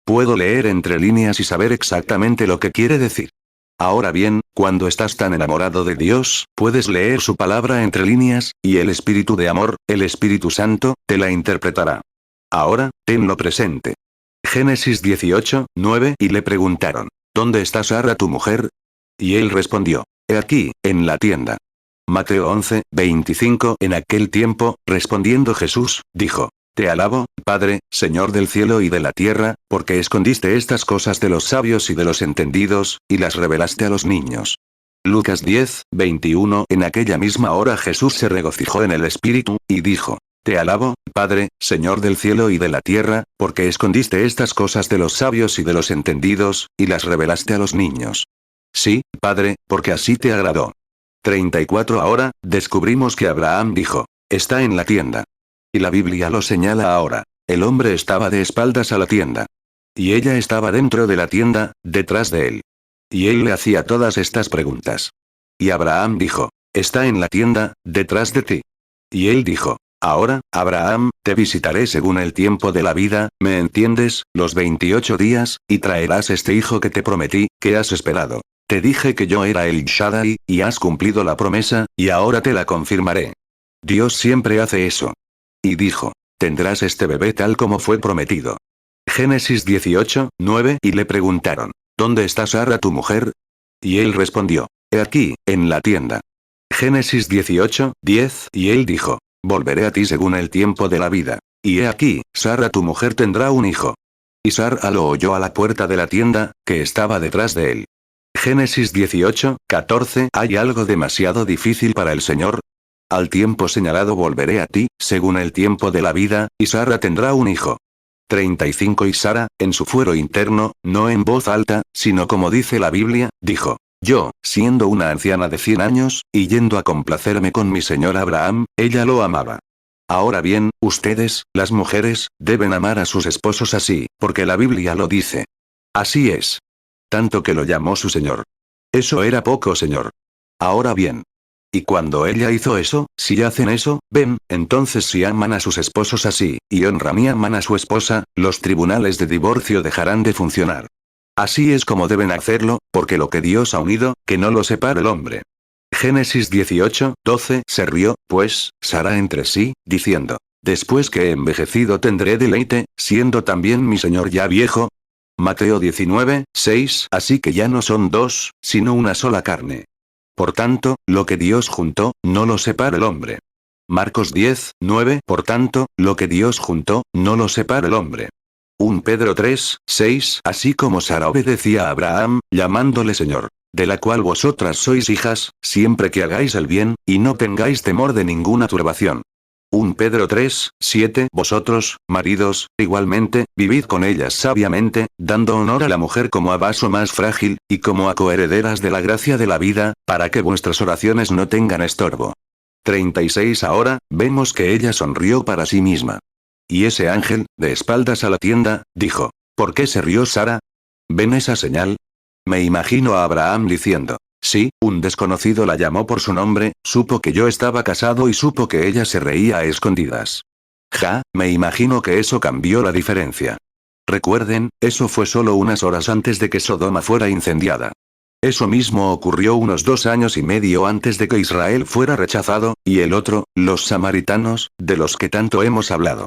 A: Puedo leer entre líneas y saber exactamente lo que quiere decir. Ahora bien, cuando estás tan enamorado de Dios, puedes leer su palabra entre líneas, y el Espíritu de amor, el Espíritu Santo, te la interpretará. Ahora, tenlo presente. Génesis 18, 9, y le preguntaron, ¿dónde está Sara tu mujer? Y él respondió, he aquí, en la tienda. Mateo 11, 25 En aquel tiempo, respondiendo Jesús, dijo, te alabo, Padre, Señor del cielo y de la tierra, porque escondiste estas cosas de los sabios y de los entendidos, y las revelaste a los niños. Lucas 10, 21 En aquella misma hora Jesús se regocijó en el Espíritu, y dijo, te alabo, Padre, Señor del cielo y de la tierra, porque escondiste estas cosas de los sabios y de los entendidos, y las revelaste a los niños. Sí, Padre, porque así te agradó. 34 Ahora, descubrimos que Abraham dijo, está en la tienda. Y la Biblia lo señala ahora. El hombre estaba de espaldas a la tienda. Y ella estaba dentro de la tienda, detrás de él. Y él le hacía todas estas preguntas. Y Abraham dijo, está en la tienda, detrás de ti. Y él dijo, ahora, Abraham, te visitaré según el tiempo de la vida, ¿me entiendes? Los 28 días, y traerás este hijo que te prometí, que has esperado. Te dije que yo era el Shaddai, y has cumplido la promesa, y ahora te la confirmaré. Dios siempre hace eso. Y dijo, tendrás este bebé tal como fue prometido. Génesis 18, 9 Y le preguntaron, ¿dónde está Sara tu mujer? Y él respondió, he aquí, en la tienda. Génesis 18, 10 Y él dijo, volveré a ti según el tiempo de la vida. Y he aquí, Sara tu mujer tendrá un hijo. Y Sara lo oyó a la puerta de la tienda, que estaba detrás de él. Génesis 18, 14. ¿Hay algo demasiado difícil para el Señor? Al tiempo señalado volveré a ti, según el tiempo de la vida, y Sara tendrá un hijo. 35. Y Sara, en su fuero interno, no en voz alta, sino como dice la Biblia, dijo: yo, siendo una anciana de 100 años, y yendo a complacerme con mi señor Abraham, ella lo amaba. Ahora bien, ustedes, las mujeres, deben amar a sus esposos así, porque la Biblia lo dice. Así es. Tanto que lo llamó su señor. Eso era poco, señor. Ahora bien. Y cuando ella hizo eso, si hacen eso, ven, entonces si aman a sus esposos así, y honran y aman a su esposa, los tribunales de divorcio dejarán de funcionar. Así es como deben hacerlo, porque lo que Dios ha unido, que no lo separe el hombre. Génesis 18, 12. Se rió, pues, Sara entre sí, diciendo: después que he envejecido tendré deleite, siendo también mi señor ya viejo. Mateo 19, 6. Así que ya no son dos, sino una sola carne. Por tanto, lo que Dios juntó, no lo separe el hombre. Marcos 10, 9. Por tanto, lo que Dios juntó, no lo separe el hombre. 1 Pedro 3, 6. Así como Sara obedecía a Abraham, llamándole Señor, de la cual vosotras sois hijas, siempre que hagáis el bien, y no tengáis temor de ninguna turbación. 1 Pedro 3, 7. Vosotros, maridos, igualmente, vivid con ellas sabiamente, dando honor a la mujer como a vaso más frágil, y como a coherederas de la gracia de la vida, para que vuestras oraciones no tengan estorbo. 36. Ahora, vemos que ella sonrió para sí misma. Y ese ángel, de espaldas a la tienda, dijo: ¿por qué se rió Sara? ¿Ven esa señal? Me imagino a Abraham diciendo: sí, un desconocido la llamó por su nombre, supo que yo estaba casado y supo que ella se reía a escondidas. Me imagino que eso cambió la diferencia. Recuerden, eso fue solo unas horas antes de que Sodoma fuera incendiada. Eso mismo ocurrió unos 2 años y medio antes de que Israel fuera rechazado, y el otro, los samaritanos, de los que tanto hemos hablado.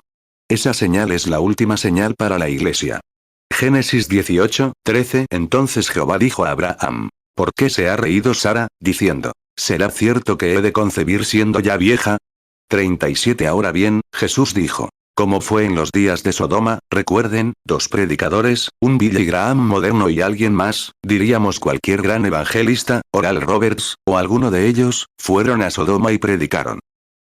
A: Esa señal es la última señal para la iglesia. Génesis 18, 13. Entonces Jehová dijo a Abraham: ¿por qué se ha reído Sara, diciendo: ¿será cierto que he de concebir siendo ya vieja? 37. Ahora bien, Jesús dijo: como fue en los días de Sodoma, recuerden, 2 predicadores, un Billy Graham moderno y alguien más, diríamos cualquier gran evangelista, Oral Roberts, o alguno de ellos, fueron a Sodoma y predicaron.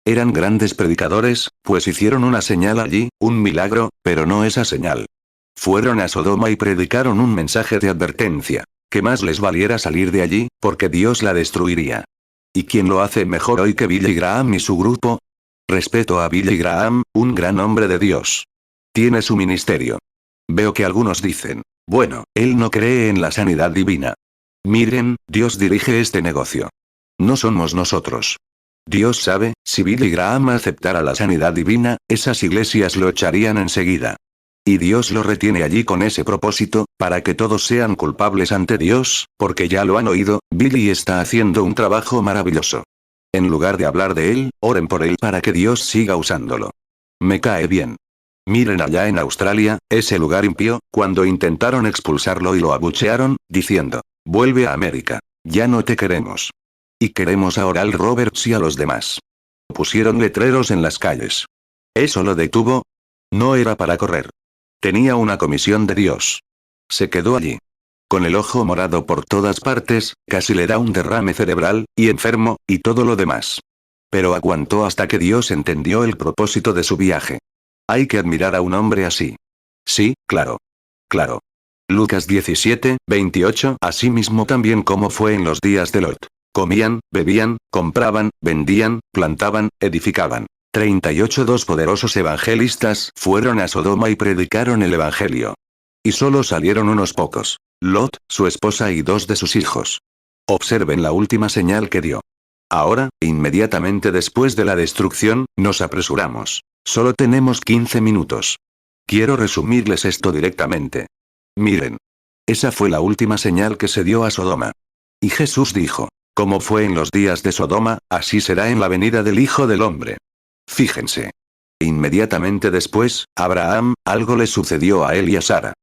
A: Eran grandes predicadores, pues hicieron una señal allí, un milagro, pero no esa señal. Fueron a Sodoma y predicaron un mensaje de advertencia. Que más les valiera salir de allí, porque Dios la destruiría. ¿Y quién lo hace mejor hoy que Billy Graham y su grupo? Respeto a Billy Graham, un gran hombre de Dios. Tiene su ministerio. Veo que algunos dicen: bueno, él no cree en la sanidad divina. Miren, Dios dirige este negocio. No somos nosotros. Dios sabe, si Billy Graham aceptara la sanidad divina, esas iglesias lo echarían enseguida. Y Dios lo retiene allí con ese propósito, para que todos sean culpables ante Dios, porque ya lo han oído, Billy está haciendo un trabajo maravilloso. En lugar de hablar de él, oren por él para que Dios siga usándolo. Me cae bien. Miren allá en Australia, ese lugar impío, cuando intentaron expulsarlo y lo abuchearon, diciendo: vuelve a América. Ya no te queremos. Y queremos a Oral Roberts y a los demás. Pusieron letreros en las calles. ¿Eso lo detuvo? No era para correr. Tenía una comisión de Dios. Se quedó allí. Con el ojo morado por todas partes, casi le da un derrame cerebral, y enfermo, y todo lo demás. Pero aguantó hasta que Dios entendió el propósito de su viaje. Hay que admirar a un hombre así. Sí, claro. Claro. Lucas 17, 28. Asimismo también como fue en los días de Lot. Comían, bebían, compraban, vendían, plantaban, edificaban. 38. 2 poderosos evangelistas fueron a Sodoma y predicaron el evangelio. Y solo salieron unos pocos: Lot, su esposa y 2 de sus hijos. Observen la última señal que dio. Ahora, inmediatamente después de la destrucción, nos apresuramos. Solo tenemos 15 minutos. Quiero resumirles esto directamente. Miren. Esa fue la última señal que se dio a Sodoma. Y Jesús dijo: como fue en los días de Sodoma, así será en la venida del Hijo del Hombre. Fíjense. Inmediatamente después, Abraham, algo le sucedió a él y a Sara.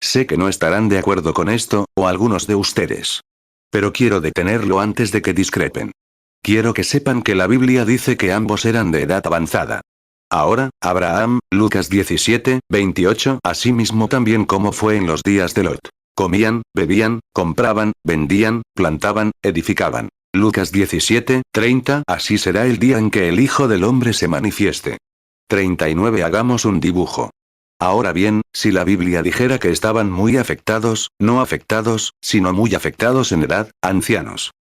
A: Sé que no estarán de acuerdo con esto, o algunos de ustedes. Pero quiero detenerlo antes de que discrepen. Quiero que sepan que la Biblia dice que ambos eran de edad avanzada. Ahora, Abraham, Lucas 17, 28. Asimismo también como fue en los días de Lot. Comían, bebían, compraban, vendían, plantaban, edificaban. Lucas 17, 30. Así será el día en que el Hijo del Hombre se manifieste. 39. Hagamos un dibujo. Ahora bien, si la Biblia dijera que estaban muy afectados, no afectados, sino muy afectados en edad, ancianos.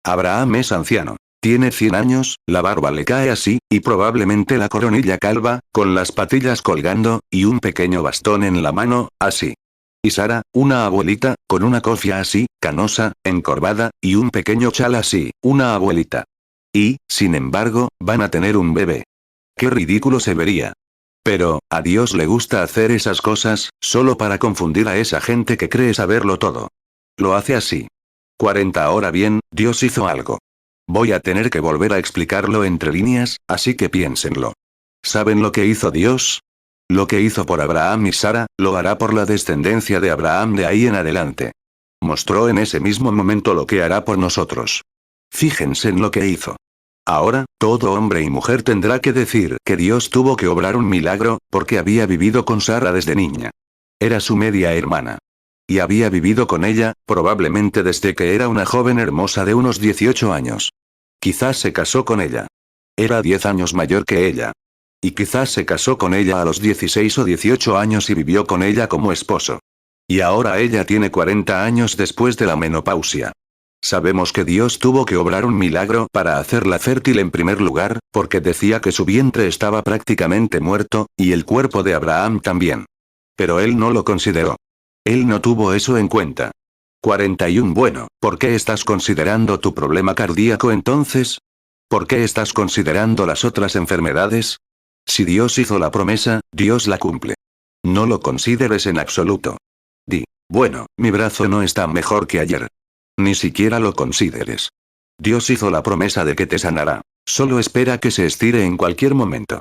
A: Abraham es anciano. Tiene 100 años, la barba le cae así, y probablemente la coronilla calva, con las patillas colgando, y un pequeño bastón en la mano, así. Y Sara, una abuelita, con una cofia así, canosa, encorvada, y un pequeño chal así, una abuelita. Y, sin embargo, van a tener un bebé. Qué ridículo se vería. Pero, a Dios le gusta hacer esas cosas, solo para confundir a esa gente que cree saberlo todo. Lo hace así. 40. Ahora bien, Dios hizo algo. Voy a tener que volver a explicarlo entre líneas, así que piénsenlo. ¿Saben lo que hizo Dios? Lo que hizo por Abraham y Sara, lo hará por la descendencia de Abraham de ahí en adelante. Mostró en ese mismo momento lo que hará por nosotros. Fíjense en lo que hizo. Ahora, todo hombre y mujer tendrá que decir que Dios tuvo que obrar un milagro, porque había vivido con Sara desde niña. Era su media hermana. Y había vivido con ella, probablemente desde que era una joven hermosa de unos 18 años. Quizás se casó con ella. Era 10 años mayor que ella. Y quizás se casó con ella a los 16 o 18 años y vivió con ella como esposo. Y ahora ella tiene 40 años después de la menopausia. Sabemos que Dios tuvo que obrar un milagro para hacerla fértil en primer lugar, porque decía que su vientre estaba prácticamente muerto, y el cuerpo de Abraham también. Pero él no lo consideró. Él no tuvo eso en cuenta. 41. Bueno, ¿por qué estás considerando tu problema cardíaco entonces? ¿Por qué estás considerando las otras enfermedades? Si Dios hizo la promesa, Dios la cumple. No lo consideres en absoluto. Di, bueno, mi brazo no está mejor que ayer. Ni siquiera lo consideres. Dios hizo la promesa de que te sanará. Solo espera que se estire en cualquier momento.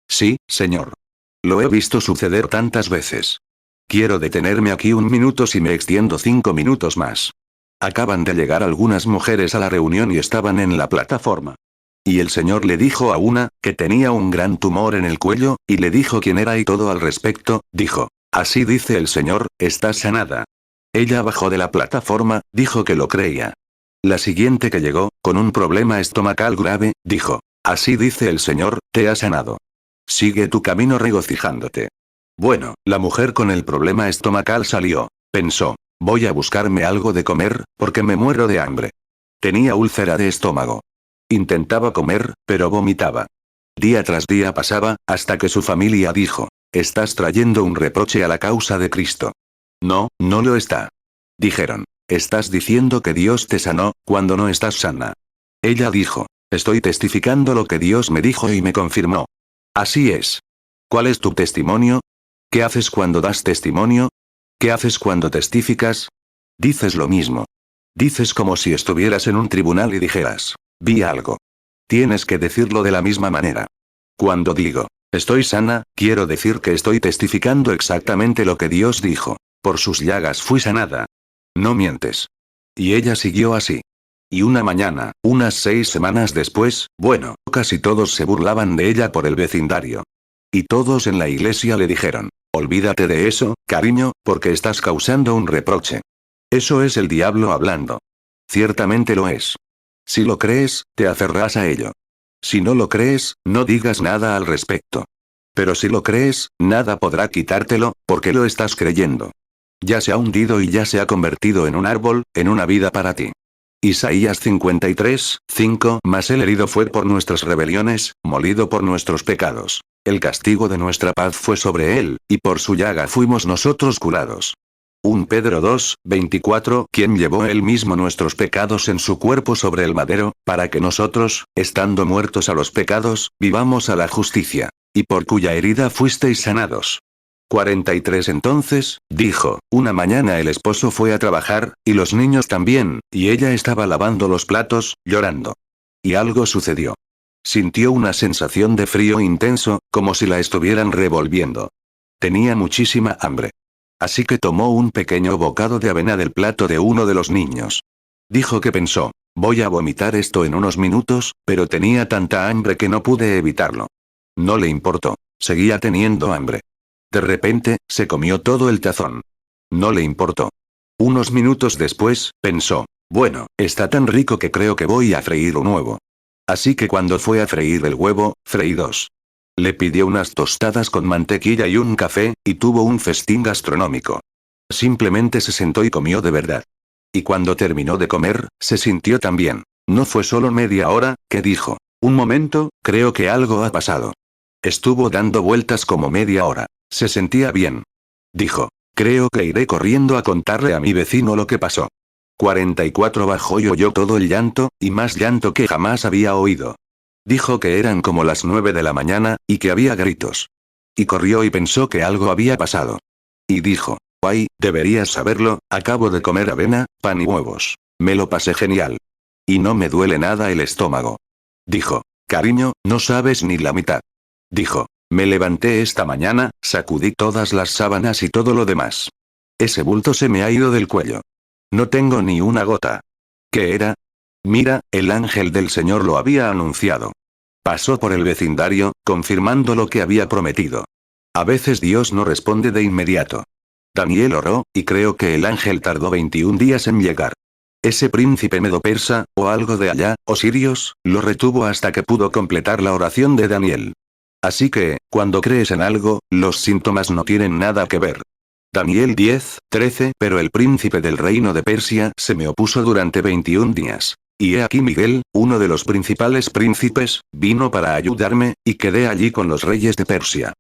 A: Sí, Señor. Lo he visto suceder tantas veces. Quiero detenerme aquí un minuto si me extiendo 5 minutos más. Acaban de llegar algunas mujeres a la reunión y estaban en la plataforma. Y el Señor le dijo a una, que tenía un gran tumor en el cuello, y le dijo quién era y todo al respecto, dijo, así dice el Señor, estás sanada. Ella bajó de la plataforma, dijo que lo creía. La siguiente que llegó, con un problema estomacal grave, dijo, así dice el Señor, te ha sanado. Sigue tu camino regocijándote. Bueno, la mujer con el problema estomacal salió. Pensó, voy a buscarme algo de comer, porque me muero de hambre. Tenía úlcera de estómago. Intentaba comer, pero vomitaba. Día tras día pasaba, hasta que su familia dijo, estás trayendo un reproche a la causa de Cristo. No, no lo está. Dijeron, estás diciendo que Dios te sanó, cuando no estás sana. Ella dijo, estoy testificando lo que Dios me dijo y me confirmó. Así es. ¿Cuál es tu testimonio? ¿Qué haces cuando das testimonio? ¿Qué haces cuando testificas? Dices lo mismo. Dices como si estuvieras en un tribunal y dijeras, vi algo. Tienes que decirlo de la misma manera. Cuando digo, estoy sana, quiero decir que estoy testificando exactamente lo que Dios dijo. Por sus llagas fui sanada. No mientes. Y ella siguió así. Y una mañana, unas 6 semanas después, bueno, casi todos se burlaban de ella por el vecindario. Y todos en la iglesia le dijeron, olvídate de eso, cariño, porque estás causando un reproche. Eso es el diablo hablando. Ciertamente lo es. Si lo crees, te aferrás a ello. Si no lo crees, no digas nada al respecto. Pero si lo crees, nada podrá quitártelo, porque lo estás creyendo. Ya se ha hundido y ya se ha convertido en un árbol, en una vida para ti. Isaías 53, 5. Mas el herido fue por nuestras rebeliones, molido por nuestros pecados. El castigo de nuestra paz fue sobre él, y por su llaga fuimos nosotros curados. 1 Pedro 2, 24. Quien llevó él mismo nuestros pecados en su cuerpo sobre el madero, para que nosotros, estando muertos a los pecados, vivamos a la justicia. Y por cuya herida fuisteis sanados. 43. Entonces, dijo, una mañana el esposo fue a trabajar, y los niños también, y ella estaba lavando los platos, llorando. Y algo sucedió. Sintió una sensación de frío intenso, como si la estuvieran revolviendo. Tenía muchísima hambre. Así que tomó un pequeño bocado de avena del plato de uno de los niños. Dijo que pensó, voy a vomitar esto en unos minutos, pero tenía tanta hambre que no pude evitarlo. No le importó. Seguía teniendo hambre. De repente, se comió todo el tazón. No le importó. Unos minutos después, pensó, bueno, está tan rico que creo que voy a freír un huevo. Así que cuando fue a freír el huevo, freí dos. Le pidió unas tostadas con mantequilla y un café, y tuvo un festín gastronómico. Simplemente se sentó y comió de verdad. Y cuando terminó de comer, se sintió tan bien. No fue solo media hora, que dijo, un momento, creo que algo ha pasado. Estuvo dando vueltas como media hora. Se sentía bien. Dijo, creo que iré corriendo a contarle a mi vecino lo que pasó. 44 bajó y oyó todo el llanto, y más llanto que jamás había oído. Dijo que eran como las 9 de la mañana, y que había gritos. Y corrió y pensó que algo había pasado. Y dijo, ay, deberías saberlo, acabo de comer avena, pan y huevos. Me lo pasé genial. Y no me duele nada el estómago. Dijo, cariño, no sabes ni la mitad. Dijo, me levanté esta mañana, sacudí todas las sábanas y todo lo demás. Ese bulto se me ha ido del cuello. No tengo ni una gota. ¿Qué era? Mira, el ángel del Señor lo había anunciado. Pasó por el vecindario, confirmando lo que había prometido. A veces Dios no responde de inmediato. Daniel oró, y creo que el ángel tardó 21 días en llegar. Ese príncipe medo-persa, o algo de allá, o sirios, lo retuvo hasta que pudo completar la oración de Daniel. Así que, cuando crees en algo, los síntomas no tienen nada que ver. Daniel 10:13. Pero el príncipe del reino de Persia se me opuso durante 21 días. Y he aquí Miguel, uno de los principales príncipes, vino para ayudarme, y quedé allí con los reyes de Persia.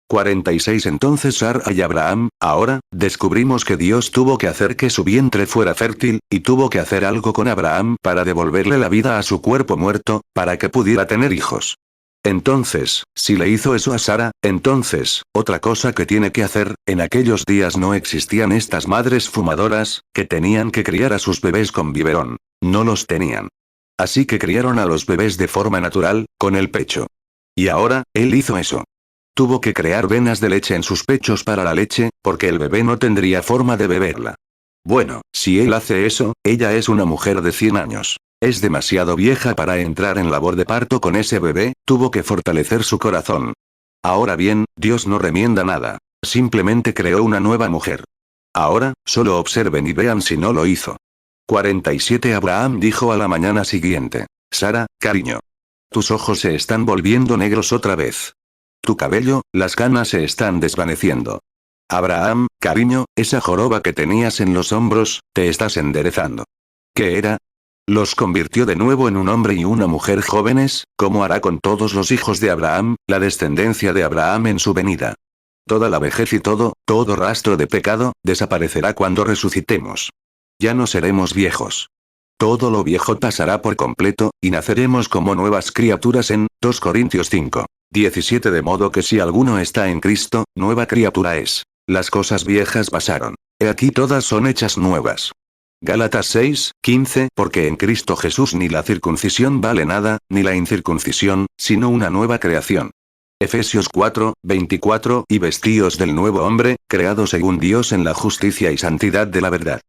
A: 46 Entonces Sara y Abraham, ahora, descubrimos que Dios tuvo que hacer que su vientre fuera fértil, y tuvo que hacer algo con Abraham para devolverle la vida a su cuerpo muerto, para que pudiera tener hijos. Entonces, si le hizo eso a Sara, entonces, otra cosa que tiene que hacer, en aquellos días no existían estas madres fumadoras, que tenían que criar a sus bebés con biberón. No los tenían. Así que criaron a los bebés de forma natural, con el pecho. Y ahora, él hizo eso. Tuvo que crear venas de leche en sus pechos para la leche, porque el bebé no tendría forma de beberla. Bueno, si él hace eso, ella es una mujer de 100 años. Es demasiado vieja para entrar en labor de parto con ese bebé, tuvo que fortalecer su corazón. Ahora bien, Dios no remienda nada. Simplemente creó una nueva mujer. Ahora, solo observen y vean si no lo hizo. 47 Abraham dijo a la mañana siguiente. Sara, cariño. Tus ojos se están volviendo negros otra vez. Tu cabello, las canas se están desvaneciendo. Abraham, cariño, esa joroba que tenías en los hombros, te estás enderezando. ¿Qué era? Los convirtió de nuevo en un hombre y una mujer jóvenes, como hará con todos los hijos de Abraham, la descendencia de Abraham en su venida. Toda la vejez y todo rastro de pecado, desaparecerá cuando resucitemos. Ya no seremos viejos. Todo lo viejo pasará por completo, y naceremos como nuevas criaturas en 2 Corintios 5:17 De modo que si alguno está en Cristo, nueva criatura es. Las cosas viejas pasaron. He aquí todas son hechas nuevas. Gálatas 6:15 Porque en Cristo Jesús ni la circuncisión vale nada, ni la incircuncisión, sino una nueva creación. Efesios 4:24 Y vestíos del nuevo hombre, creado según Dios en la justicia y santidad de la verdad.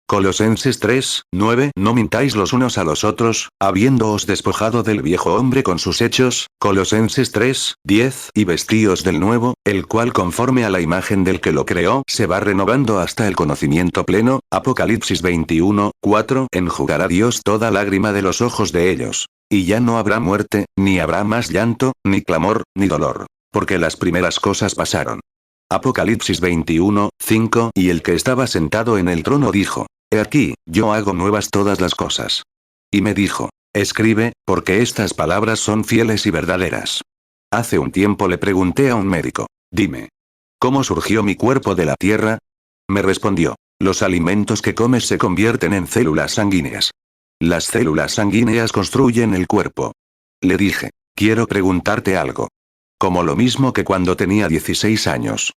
A: Colosenses 3:9 No mintáis los unos a los otros, habiéndoos despojado del viejo hombre con sus hechos, Colosenses 3:10 Y vestíos del nuevo, el cual conforme a la imagen del que lo creó se va renovando hasta el conocimiento pleno, Apocalipsis 21:4 Enjugará Dios toda lágrima de los ojos de ellos. Y ya no habrá muerte, ni habrá más llanto, ni clamor, ni dolor. Porque las primeras cosas pasaron. Apocalipsis 21:5 Y el que estaba sentado en el trono dijo, He aquí, yo hago nuevas todas las cosas. Y me dijo, escribe, porque estas palabras son fieles y verdaderas. Hace un tiempo le pregunté a un médico, dime, ¿cómo surgió mi cuerpo de la tierra? Me respondió, los alimentos que comes se convierten en células sanguíneas. Las células sanguíneas construyen el cuerpo. Le dije, quiero preguntarte algo. Como lo mismo que cuando tenía 16 años.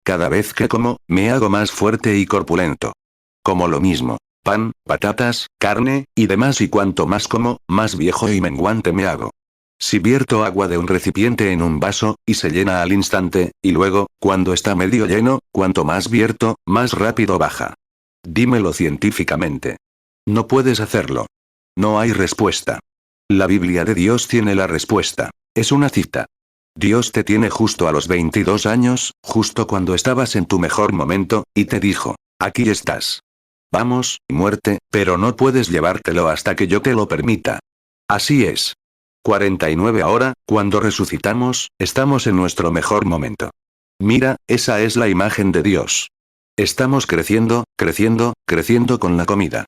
A: Cada vez que como, me hago más fuerte y corpulento. Como lo mismo. Pan, patatas, carne, y demás y cuanto más como, más viejo y menguante me hago. Si vierto agua de un recipiente en un vaso, y se llena al instante, y luego, cuando está medio lleno, cuanto más vierto, más rápido baja. Dímelo científicamente. No puedes hacerlo. No hay respuesta. La Biblia de Dios tiene la respuesta. Es una cita. Dios te tiene justo a los 22 años, justo cuando estabas en tu mejor momento, y te dijo, aquí estás. Vamos, muerte, pero no puedes llevártelo hasta que yo te lo permita. Así es. 49 ahora, cuando resucitamos, estamos en nuestro mejor momento. Mira, esa es la imagen de Dios. Estamos creciendo, creciendo, creciendo con la comida.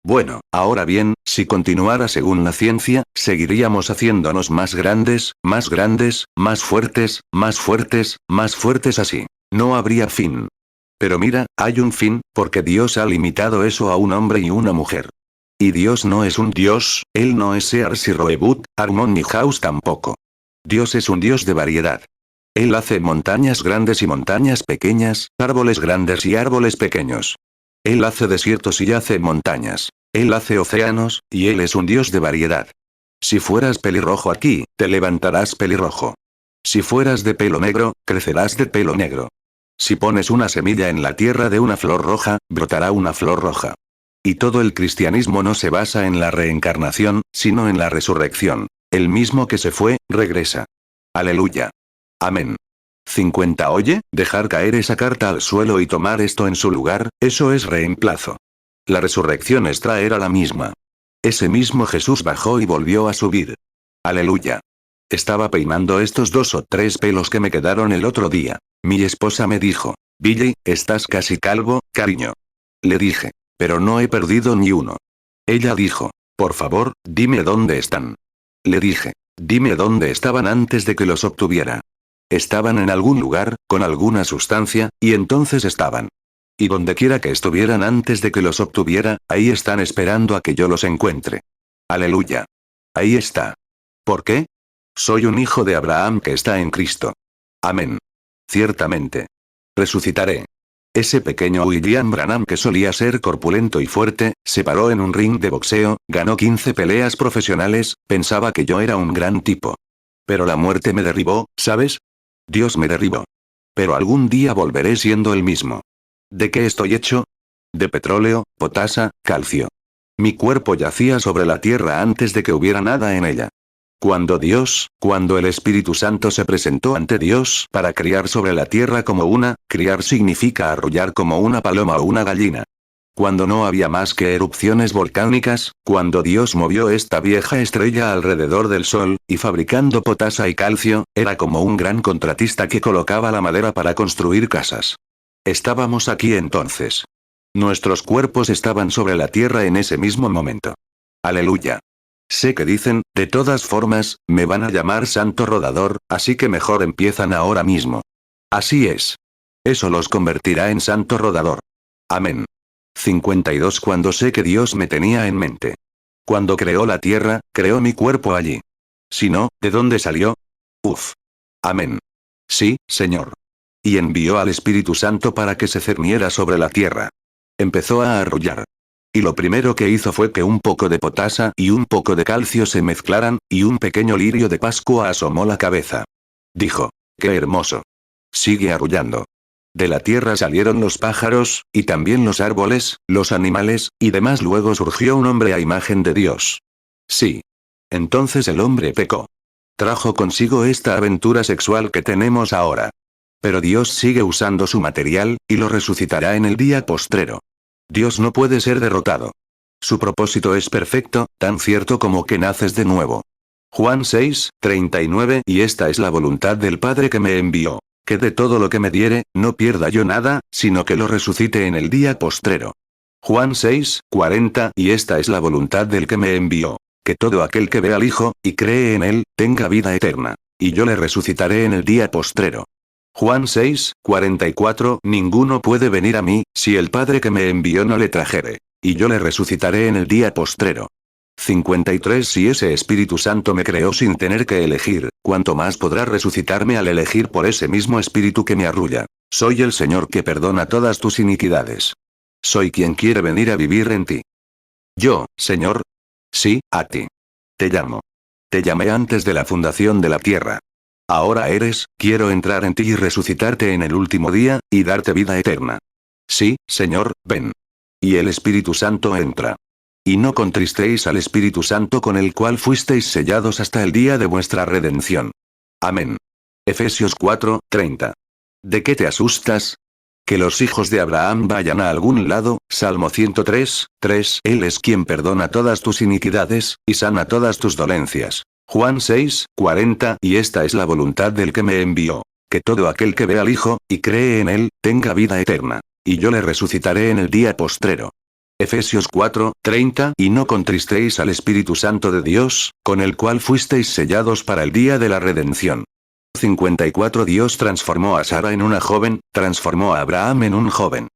A: Bueno, ahora bien, si continuara según la ciencia, seguiríamos haciéndonos más grandes, más grandes, más fuertes, más fuertes, más fuertes así. No habría fin. Pero mira, hay un fin, porque Dios ha limitado eso a un hombre y una mujer. Y Dios no es un Dios, Él no es Sears y Roebuck, Harmony House tampoco. Dios es un Dios de variedad. Él hace montañas grandes y montañas pequeñas, árboles grandes y árboles pequeños. Él hace desiertos y hace montañas. Él hace océanos, y Él es un Dios de variedad. Si fueras pelirrojo aquí, te levantarás pelirrojo. Si fueras de pelo negro, crecerás de pelo negro. Si pones una semilla en la tierra de una flor roja, brotará una flor roja. Y todo el cristianismo no se basa en la reencarnación, sino en la resurrección. El mismo que se fue, regresa. Aleluya. Amén. 50. Oye, dejar caer esa carta al suelo y tomar esto en su lugar, eso es reemplazo. La resurrección es traer a la misma. Ese mismo Jesús bajó y volvió a subir. Aleluya. Estaba peinando estos 2 o 3 pelos que me quedaron el otro día. Mi esposa me dijo, Billy, estás casi calvo, cariño. Le dije, pero no he perdido ni uno. Ella dijo, por favor, dime dónde están. Le dije, dime dónde estaban antes de que los obtuviera. Estaban en algún lugar, con alguna sustancia, y entonces estaban. Y donde quiera que estuvieran antes de que los obtuviera, ahí están esperando a que yo los encuentre. Aleluya. Ahí está. ¿Por qué? Soy un hijo de Abraham que está en Cristo. Amén. Ciertamente. Resucitaré. Ese pequeño William Branham que solía ser corpulento y fuerte, se paró en un ring de boxeo, ganó 15 peleas profesionales, pensaba que yo era un gran tipo. Pero la muerte me derribó, ¿sabes? Dios me derribó. Pero algún día volveré siendo el mismo. ¿De qué estoy hecho? De petróleo, potasa, calcio. Mi cuerpo yacía sobre la tierra antes de que hubiera nada en ella. Cuando el Espíritu Santo se presentó ante Dios para criar sobre la tierra criar significa arrullar como una paloma o una gallina. Cuando no había más que erupciones volcánicas, cuando Dios movió esta vieja estrella alrededor del Sol, y fabricando potasa y calcio, era como un gran contratista que colocaba la madera para construir casas. Estábamos aquí entonces. Nuestros cuerpos estaban sobre la tierra en ese mismo momento. Aleluya. Sé que dicen, de todas formas, me van a llamar santo rodador, así que mejor empiezan ahora mismo. Así es. Eso los convertirá en santo rodador. Amén. 52. Cuando sé que Dios me tenía en mente. Cuando creó la tierra, creó mi cuerpo allí. Si no, ¿de dónde salió? Uf. Amén. Sí, Señor. Y envió al Espíritu Santo para que se cerniera sobre la tierra. Empezó a arrullar. Y lo primero que hizo fue que un poco de potasa y un poco de calcio se mezclaran, y un pequeño lirio de Pascua asomó la cabeza. Dijo, ¡qué hermoso! Sigue arrullando. De la tierra salieron los pájaros, y también los árboles, los animales, y demás. Luego surgió un hombre a imagen de Dios. Sí. Entonces el hombre pecó. Trajo consigo esta aventura sexual que tenemos ahora. Pero Dios sigue usando su material, y lo resucitará en el día postrero. Dios no puede ser derrotado. Su propósito es perfecto, tan cierto como que naces de nuevo. Juan 6, 39. Y esta es la voluntad del Padre que me envió, que de todo lo que me diere, no pierda yo nada, sino que lo resucite en el día postrero. Juan 6, 40. Y esta es la voluntad del que me envió, que todo aquel que ve al Hijo, y cree en él, tenga vida eterna. Y yo le resucitaré en el día postrero. Juan 6, 44. Ninguno puede venir a mí, si el Padre que me envió no le trajere. Y yo le resucitaré en el día postrero. 53. Si ese Espíritu Santo me creó sin tener que elegir, ¿cuánto más podrá resucitarme al elegir por ese mismo Espíritu que me arrulla? Soy el Señor que perdona todas tus iniquidades. Soy quien quiere venir a vivir en ti. Yo, Señor. Sí, a ti. Te llamo. Te llamé antes de la fundación de la tierra. Ahora quiero entrar en ti y resucitarte en el último día, y darte vida eterna. Sí, Señor, ven. Y el Espíritu Santo entra. Y no contristéis al Espíritu Santo con el cual fuisteis sellados hasta el día de vuestra redención. Amén. Efesios 4:30. ¿De qué te asustas? Que los hijos de Abraham vayan a algún lado. Salmo 103:3. Él es quien perdona todas tus iniquidades, y sana todas tus dolencias. Juan 6:40. Y esta es la voluntad del que me envió, que todo aquel que ve al Hijo, y cree en él, tenga vida eterna. Y yo le resucitaré en el día postrero. Efesios 4:30. Y no contristéis al Espíritu Santo de Dios, con el cual fuisteis sellados para el día de la redención. 54. Dios transformó a Sara en una joven, transformó a Abraham en un joven.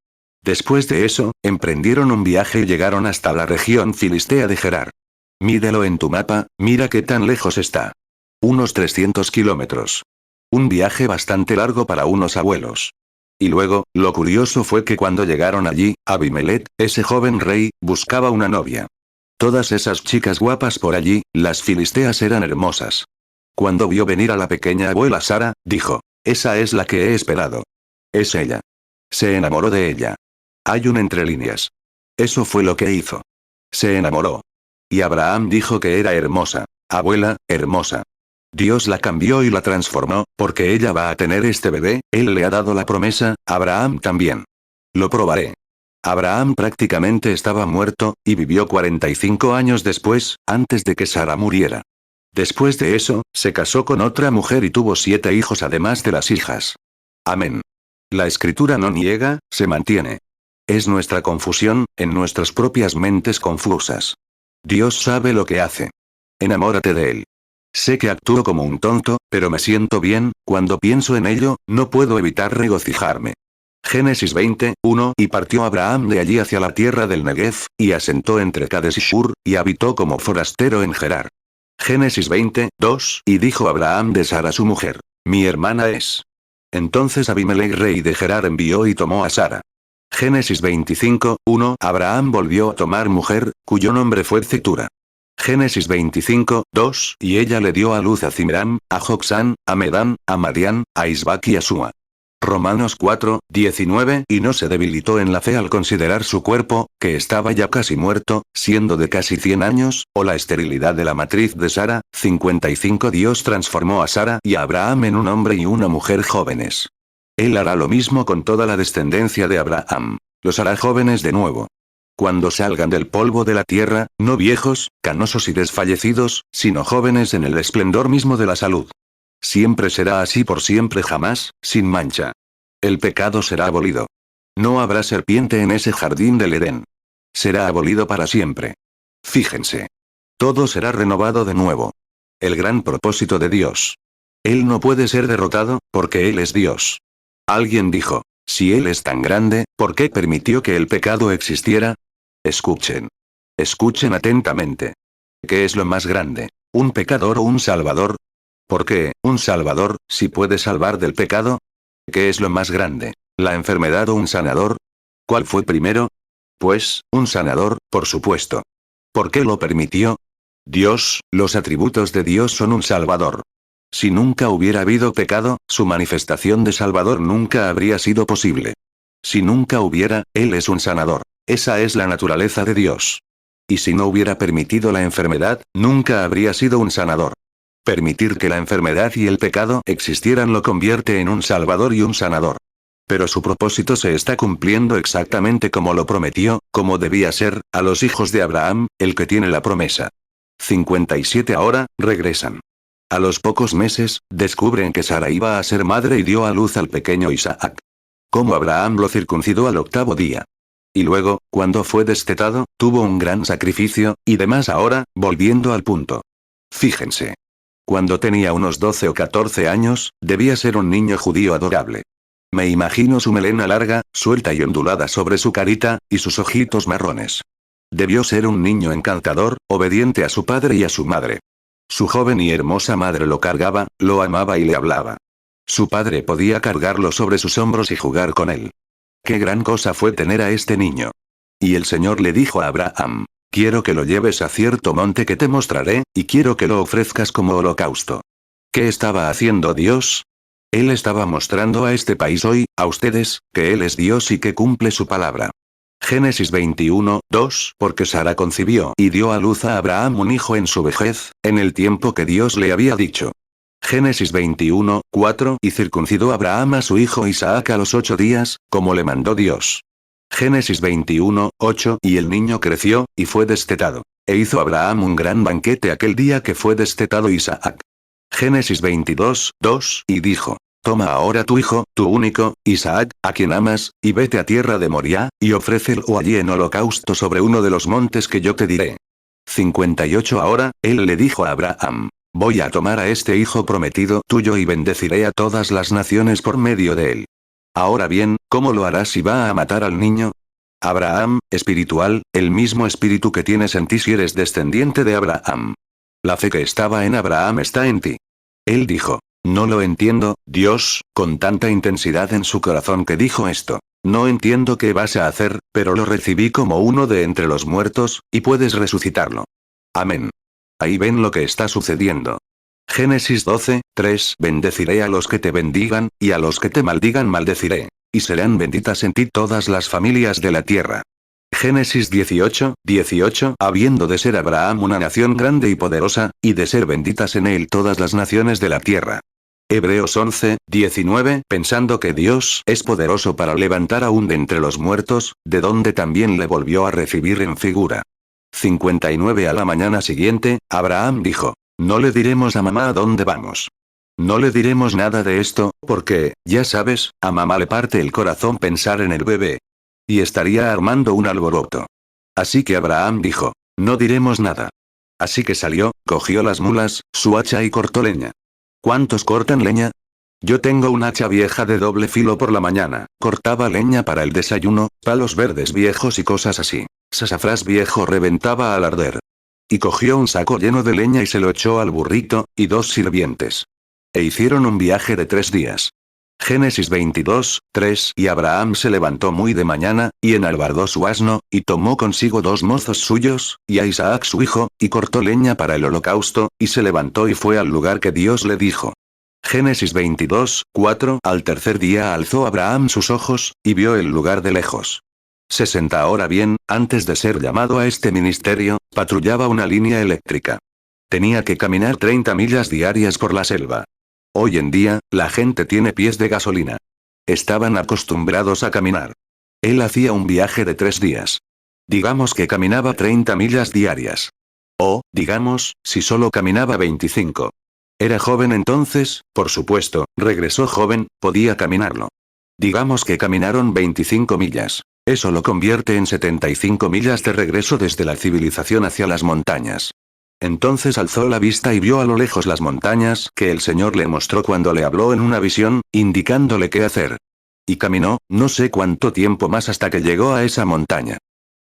A: Después de eso, emprendieron un viaje y llegaron hasta la región filistea de Gerar. Mídelo en tu mapa, mira qué tan lejos está. Unos 300 kilómetros. Un viaje bastante largo para unos abuelos. Y luego, lo curioso fue que cuando llegaron allí, Abimelech, ese joven rey, buscaba una novia. Todas esas chicas guapas por allí, las filisteas eran hermosas. Cuando vio venir a la pequeña abuela Sara, dijo: esa es la que he esperado. Es ella. Se enamoró de ella. Hay un entre líneas. Eso fue lo que hizo. Se enamoró. Y Abraham dijo que era hermosa. Abuela, hermosa. Dios la cambió y la transformó, porque ella va a tener este bebé, él le ha dado la promesa, Abraham también. Lo probaré. Abraham prácticamente estaba muerto, y vivió 45 años después, antes de que Sara muriera. Después de eso, se casó con otra mujer y tuvo 7 hijos además de las hijas. Amén. La escritura no niega, se mantiene. Es nuestra confusión, en nuestras propias mentes confusas. Dios sabe lo que hace. Enamórate de él. Sé que actúo como un tonto, pero me siento bien, cuando pienso en ello, no puedo evitar regocijarme. Génesis 20:1. Y partió Abraham de allí hacia la tierra del Negev, y asentó entre Cades y Shur, y habitó como forastero en Gerar. Génesis 20:2. Y dijo Abraham de Sara su mujer: mi hermana es. Entonces Abimelech rey de Gerar envió y tomó a Sara. Génesis 25:1. Abraham volvió a tomar mujer, cuyo nombre fue Cetura. Génesis 25:2. Y ella le dio a luz a Zimram, a Joksán, a Medán, a Madián, a Isbac y a Sua. Romanos 4:19. Y no se debilitó en la fe al considerar su cuerpo, que estaba ya casi muerto, siendo de casi 100 años, o la esterilidad de la matriz de Sara. 55. Dios transformó a Sara y a Abraham en un hombre y una mujer jóvenes. Él hará lo mismo con toda la descendencia de Abraham. Los hará jóvenes de nuevo. Cuando salgan del polvo de la tierra, no viejos, canosos y desfallecidos, sino jóvenes en el esplendor mismo de la salud. Siempre será así por siempre jamás, sin mancha. El pecado será abolido. No habrá serpiente en ese jardín del Edén. Será abolido para siempre. Fíjense. Todo será renovado de nuevo. El gran propósito de Dios. Él no puede ser derrotado, porque Él es Dios. Alguien dijo: si Él es tan grande, ¿por qué permitió que el pecado existiera? Escuchen. Escuchen atentamente. ¿Qué es lo más grande? ¿Un pecador o un salvador? ¿Por qué, un salvador, si puede salvar del pecado? ¿Qué es lo más grande? ¿La enfermedad o un sanador? ¿Cuál fue primero? Pues, un sanador, por supuesto. ¿Por qué lo permitió? Dios, los atributos de Dios son un salvador. Si nunca hubiera habido pecado, su manifestación de salvador nunca habría sido posible. Si nunca hubiera, Él es un sanador. Esa es la naturaleza de Dios. Y si no hubiera permitido la enfermedad, nunca habría sido un sanador. Permitir que la enfermedad y el pecado existieran lo convierte en un salvador y un sanador. Pero su propósito se está cumpliendo exactamente como lo prometió, como debía ser, a los hijos de Abraham, el que tiene la promesa. 57. Ahora, regresan. A los pocos meses, descubren que Sara iba a ser madre y dio a luz al pequeño Isaac. Como Abraham lo circuncidó al 8º día. Y luego, cuando fue destetado, tuvo un gran sacrificio, y demás ahora, volviendo al punto. Fíjense. Cuando tenía unos 12 o 14 años, debía ser un niño judío adorable. Me imagino su melena larga, suelta y ondulada sobre su carita, y sus ojitos marrones. Debió ser un niño encantador, obediente a su padre y a su madre. Su joven y hermosa madre lo cargaba, lo amaba y le hablaba. Su padre podía cargarlo sobre sus hombros y jugar con él. Qué gran cosa fue tener a este niño. Y el Señor le dijo a Abraham: quiero que lo lleves a cierto monte que te mostraré, y quiero que lo ofrezcas como holocausto. ¿Qué estaba haciendo Dios? Él estaba mostrando a este país hoy, a ustedes, que Él es Dios y que cumple su palabra. Génesis 21:2. Porque Sara concibió y dio a luz a Abraham un hijo en su vejez, en el tiempo que Dios le había dicho. Génesis 21, 4 y circuncidó Abraham a su hijo Isaac a los 8 días, como le mandó Dios. Génesis 21, 8 y el niño creció, y fue destetado. E hizo Abraham un gran banquete aquel día que fue destetado Isaac. Génesis 22, 2 y dijo: Toma ahora tu hijo, tu único, Isaac, a quien amas, y vete a tierra de Moriah, y ofrécelo allí en holocausto sobre uno de los montes que yo te diré. 58 Ahora, él le dijo a Abraham: Voy a tomar a este hijo prometido tuyo y bendeciré a todas las naciones por medio de él. Ahora bien, ¿cómo lo harás si va a matar al niño? Abraham, espiritual, el mismo espíritu que tienes en ti si eres descendiente de Abraham. La fe que estaba en Abraham está en ti. Él dijo: No lo entiendo, Dios, con tanta intensidad en su corazón que dijo esto. No entiendo qué vas a hacer, pero lo recibí como uno de entre los muertos, y puedes resucitarlo. Amén. Ahí ven lo que está sucediendo. Génesis 12, 3 Bendeciré a los que te bendigan, y a los que te maldigan maldeciré. Y serán benditas en ti todas las familias de la tierra. Génesis 18, 18 Habiendo de ser Abraham una nación grande y poderosa, y de ser benditas en él todas las naciones de la tierra. Hebreos 11, 19 Pensando que Dios es poderoso para levantar aún de entre los muertos, de donde también le volvió a recibir en figura. 59 A la mañana siguiente, Abraham dijo: No le diremos a mamá a dónde vamos. No le diremos nada de esto, porque, ya sabes, a mamá le parte el corazón pensar en el bebé. Y estaría armando un alboroto. Así que Abraham dijo: No diremos nada. Así que salió, cogió las mulas, su hacha y cortó leña. ¿Cuántos cortan leña? Yo tengo un hacha vieja de doble filo por la mañana, cortaba leña para el desayuno, palos verdes viejos y cosas así. Sasafrás viejo reventaba al arder. Y cogió un saco lleno de leña y se lo echó al burrito, y 2 sirvientes. E hicieron un viaje de 3 días. Génesis 22, 3 Y Abraham se levantó muy de mañana, y enalbardó su asno, y tomó consigo 2 mozos suyos, y a Isaac su hijo, y cortó leña para el holocausto, y se levantó y fue al lugar que Dios le dijo. Génesis 22, 4 Al tercer día alzó Abraham sus ojos, y vio el lugar de lejos. 60 Ahora bien, antes de ser llamado a este ministerio, patrullaba una línea eléctrica. Tenía que caminar 30 millas diarias por la selva. Hoy en día, la gente tiene pies de gasolina. Estaban acostumbrados a caminar. Él hacía un viaje de 3 días. Digamos que caminaba 30 millas diarias. O, digamos, si solo caminaba 25. Era joven entonces, por supuesto, regresó joven, podía caminarlo. Digamos que caminaron 25 millas. Eso lo convierte en 75 millas de regreso desde la civilización hacia las montañas. Entonces alzó la vista y vio a lo lejos las montañas que el Señor le mostró cuando le habló en una visión, indicándole qué hacer. Y caminó, no sé cuánto tiempo más hasta que llegó a esa montaña.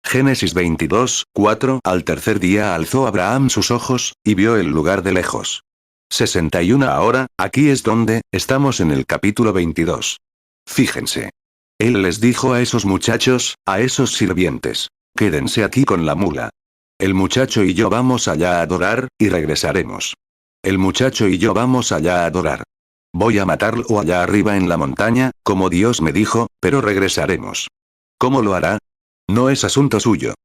A: Génesis 22, 4 Al tercer día alzó Abraham sus ojos, y vio el lugar de lejos. 61 Ahora, aquí es donde, estamos en el capítulo 22. Fíjense. Él les dijo a esos muchachos, a esos sirvientes: Quédense aquí con la mula. El muchacho y yo vamos allá a adorar, y regresaremos. El muchacho y yo vamos allá a adorar. Voy a matarlo allá arriba en la montaña, como Dios me dijo, pero regresaremos. ¿Cómo lo hará? No es asunto suyo.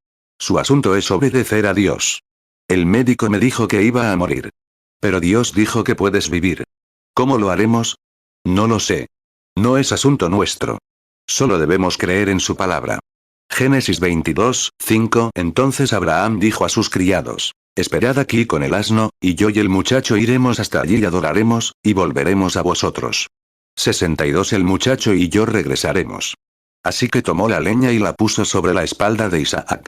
A: Su asunto es obedecer a Dios. El médico me dijo que iba a morir. Pero Dios dijo que puedes vivir. ¿Cómo lo haremos? No lo sé. No es asunto nuestro. Solo debemos creer en su palabra. Génesis 22, 5 Entonces Abraham dijo a sus criados: Esperad aquí con el asno, y yo y el muchacho iremos hasta allí y adoraremos, y volveremos a vosotros. 62 El muchacho y yo regresaremos. Así que tomó la leña y la puso sobre la espalda de Isaac.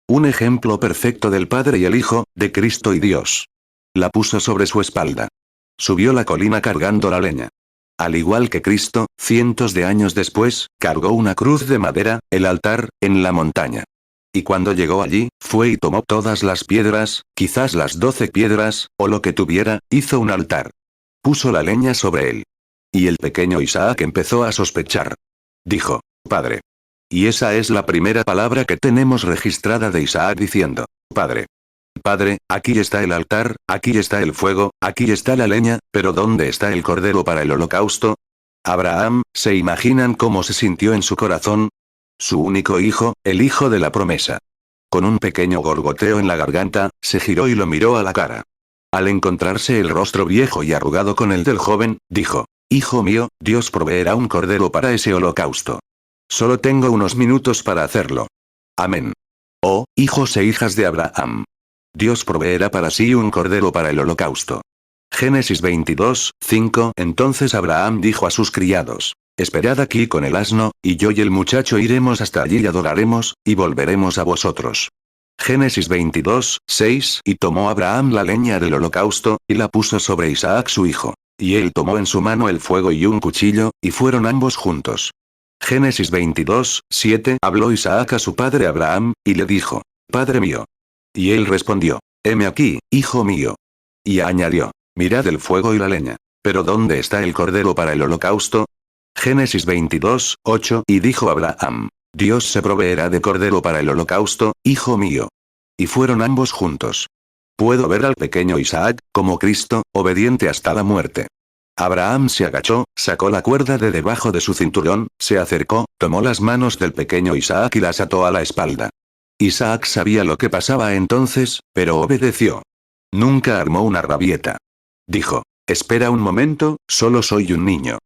A: Un ejemplo perfecto del Padre y el Hijo, de Cristo y Dios. La puso sobre su espalda. Subió la colina cargando la leña. Al igual que Cristo, cientos de años después, cargó una cruz de madera, el altar, en la montaña. Y cuando llegó allí, fue y tomó todas las piedras, quizás las 12 piedras, o lo que tuviera, hizo un altar. Puso la leña sobre él. Y el pequeño Isaac empezó a sospechar. Dijo: Padre. Y esa es la primera palabra que tenemos registrada de Isaac diciendo: Padre. Padre, aquí está el altar, aquí está el fuego, aquí está la leña, pero ¿dónde está el cordero para el holocausto? Abraham, ¿se imaginan cómo se sintió en su corazón? Su único hijo, el hijo de la promesa. Con un pequeño gorgoteo en la garganta, se giró y lo miró a la cara. Al encontrarse el rostro viejo y arrugado con el del joven, dijo: Hijo mío, Dios proveerá un cordero para ese holocausto. Solo tengo unos minutos para hacerlo. Amén. Oh, hijos e hijas de Abraham. Dios proveerá para sí un cordero para el holocausto. Génesis 22, 5. Entonces Abraham dijo a sus criados: Esperad aquí con el asno, y yo y el muchacho iremos hasta allí y adoraremos, y volveremos a vosotros. Génesis 22, 6. Y tomó Abraham la leña del holocausto, y la puso sobre Isaac su hijo. Y él tomó en su mano el fuego y un cuchillo, y fueron ambos juntos. Génesis 22, 7. Habló Isaac a su padre Abraham, y le dijo: Padre mío. Y él respondió: Heme aquí, hijo mío. Y añadió: Mirad el fuego y la leña. Pero ¿dónde está el cordero para el holocausto? Génesis 22, 8. Y dijo Abraham: Dios se proveerá de cordero para el holocausto, hijo mío. Y fueron ambos juntos. Puedo ver al pequeño Isaac, como Cristo, obediente hasta la muerte. Abraham se agachó, sacó la cuerda de debajo de su cinturón, se acercó, tomó las manos del pequeño Isaac y las ató a la espalda. Isaac sabía lo que pasaba entonces, pero obedeció. Nunca armó una rabieta. Dijo: Espera un momento, solo soy un niño.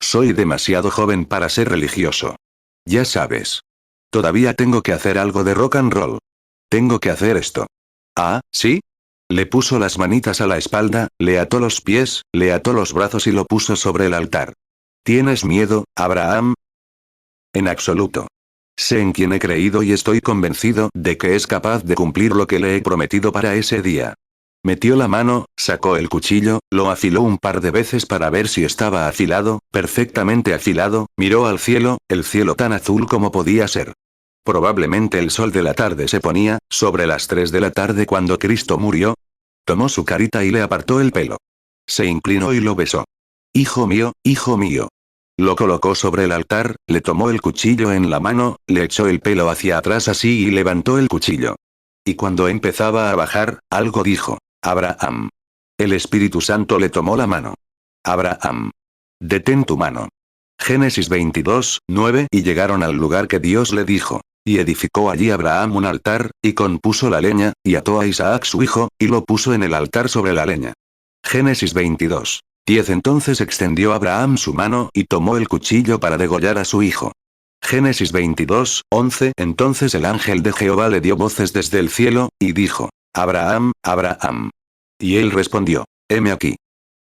A: Soy demasiado joven para ser religioso. Ya sabes. Todavía tengo que hacer algo de rock and roll. Tengo que hacer esto. Ah, ¿sí? Le puso las manitas a la espalda, le ató los pies, le ató los brazos y lo puso sobre el altar. ¿Tienes miedo, Abraham? En absoluto. Sé en quién he creído y estoy convencido de que es capaz de cumplir lo que le he prometido para ese día. Metió la mano, sacó el cuchillo, lo afiló un par de veces para ver si estaba afilado, perfectamente afilado, miró al cielo, el cielo tan azul como podía ser. Probablemente el sol de la tarde se ponía, sobre las 3 de la tarde cuando Cristo murió. Tomó su carita y le apartó el pelo. Se inclinó y lo besó. Hijo mío, hijo mío. Lo colocó sobre el altar, le tomó el cuchillo en la mano, le echó el pelo hacia atrás así y levantó el cuchillo. Y cuando empezaba a bajar, algo dijo: Abraham. El Espíritu Santo le tomó la mano. Abraham. Detén tu mano. Génesis 22, 9. Y llegaron al lugar que Dios le dijo. Y edificó allí Abraham un altar, y compuso la leña, y ató a Isaac su hijo, y lo puso en el altar sobre la leña. Génesis 22, 10. Entonces extendió Abraham su mano y tomó el cuchillo para degollar a su hijo. Génesis 22, 11. Entonces el ángel de Jehová le dio voces desde el cielo, y dijo: Abraham, Abraham. Y él respondió: Heme aquí.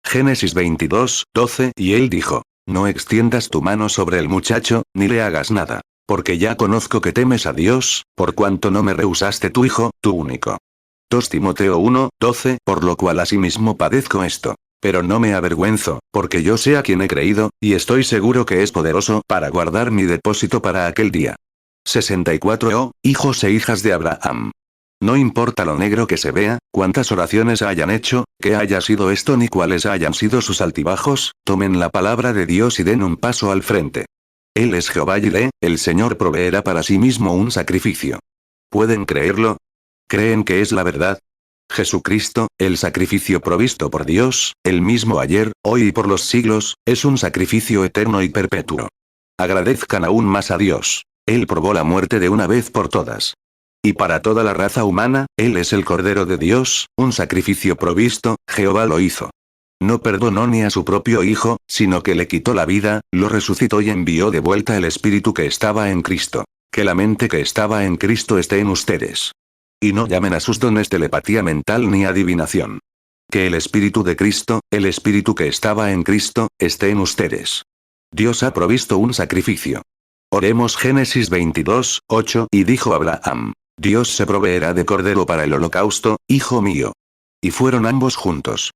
A: Génesis 22, 12. Y él dijo: No extiendas tu mano sobre el muchacho, ni le hagas nada. Porque ya conozco que temes a Dios, por cuanto no me rehusaste tu hijo, tu único. 2 Timoteo 1, 12. Por lo cual asimismo padezco esto. Pero no me avergüenzo, porque yo sé a quien he creído, y estoy seguro que es poderoso para guardar mi depósito para aquel día. 64. Oh, hijos e hijas de Abraham. No importa lo negro que se vea, cuántas oraciones hayan hecho, qué haya sido esto ni cuáles hayan sido sus altibajos, tomen la palabra de Dios y den un paso al frente. Él es Jehová Jireh, el Señor proveerá para sí mismo un sacrificio. ¿Pueden creerlo? ¿Creen que es la verdad? Jesucristo, el sacrificio provisto por Dios, el mismo ayer, hoy y por los siglos, es un sacrificio eterno y perpetuo. Agradezcan aún más a Dios. Él probó la muerte de una vez por todas. Y para toda la raza humana, Él es el Cordero de Dios, un sacrificio provisto, Jehová lo hizo. No perdonó ni a su propio Hijo, sino que le quitó la vida, lo resucitó y envió de vuelta el Espíritu que estaba en Cristo. Que la mente que estaba en Cristo esté en ustedes. Y no llamen a sus dones telepatía mental ni adivinación. Que el Espíritu de Cristo, el Espíritu que estaba en Cristo, esté en ustedes. Dios ha provisto un sacrificio. Oremos. Génesis 22, 8. Y dijo Abraham: Dios se proveerá de cordero para el holocausto, hijo mío. Y fueron ambos juntos.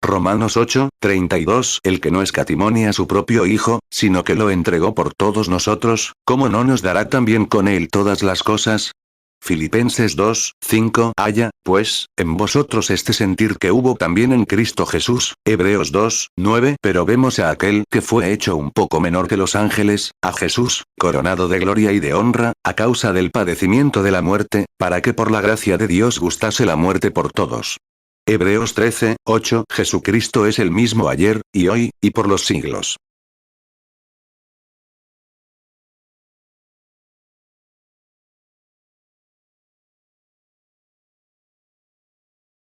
A: Romanos 8, 32. El que no escatimó ni a su propio Hijo, sino que lo entregó por todos nosotros, ¿cómo no nos dará también con él todas las cosas? Filipenses 2, 5. Haya, pues, en vosotros este sentir que hubo también en Cristo Jesús. Hebreos 2, 9. Pero vemos a aquel que fue hecho un poco menor que los ángeles, a Jesús, coronado de gloria y de honra, a causa del padecimiento de la muerte, para que por la gracia de Dios gustase la muerte por todos. Hebreos 13, 8. Jesucristo es el mismo ayer, y hoy, y por los siglos.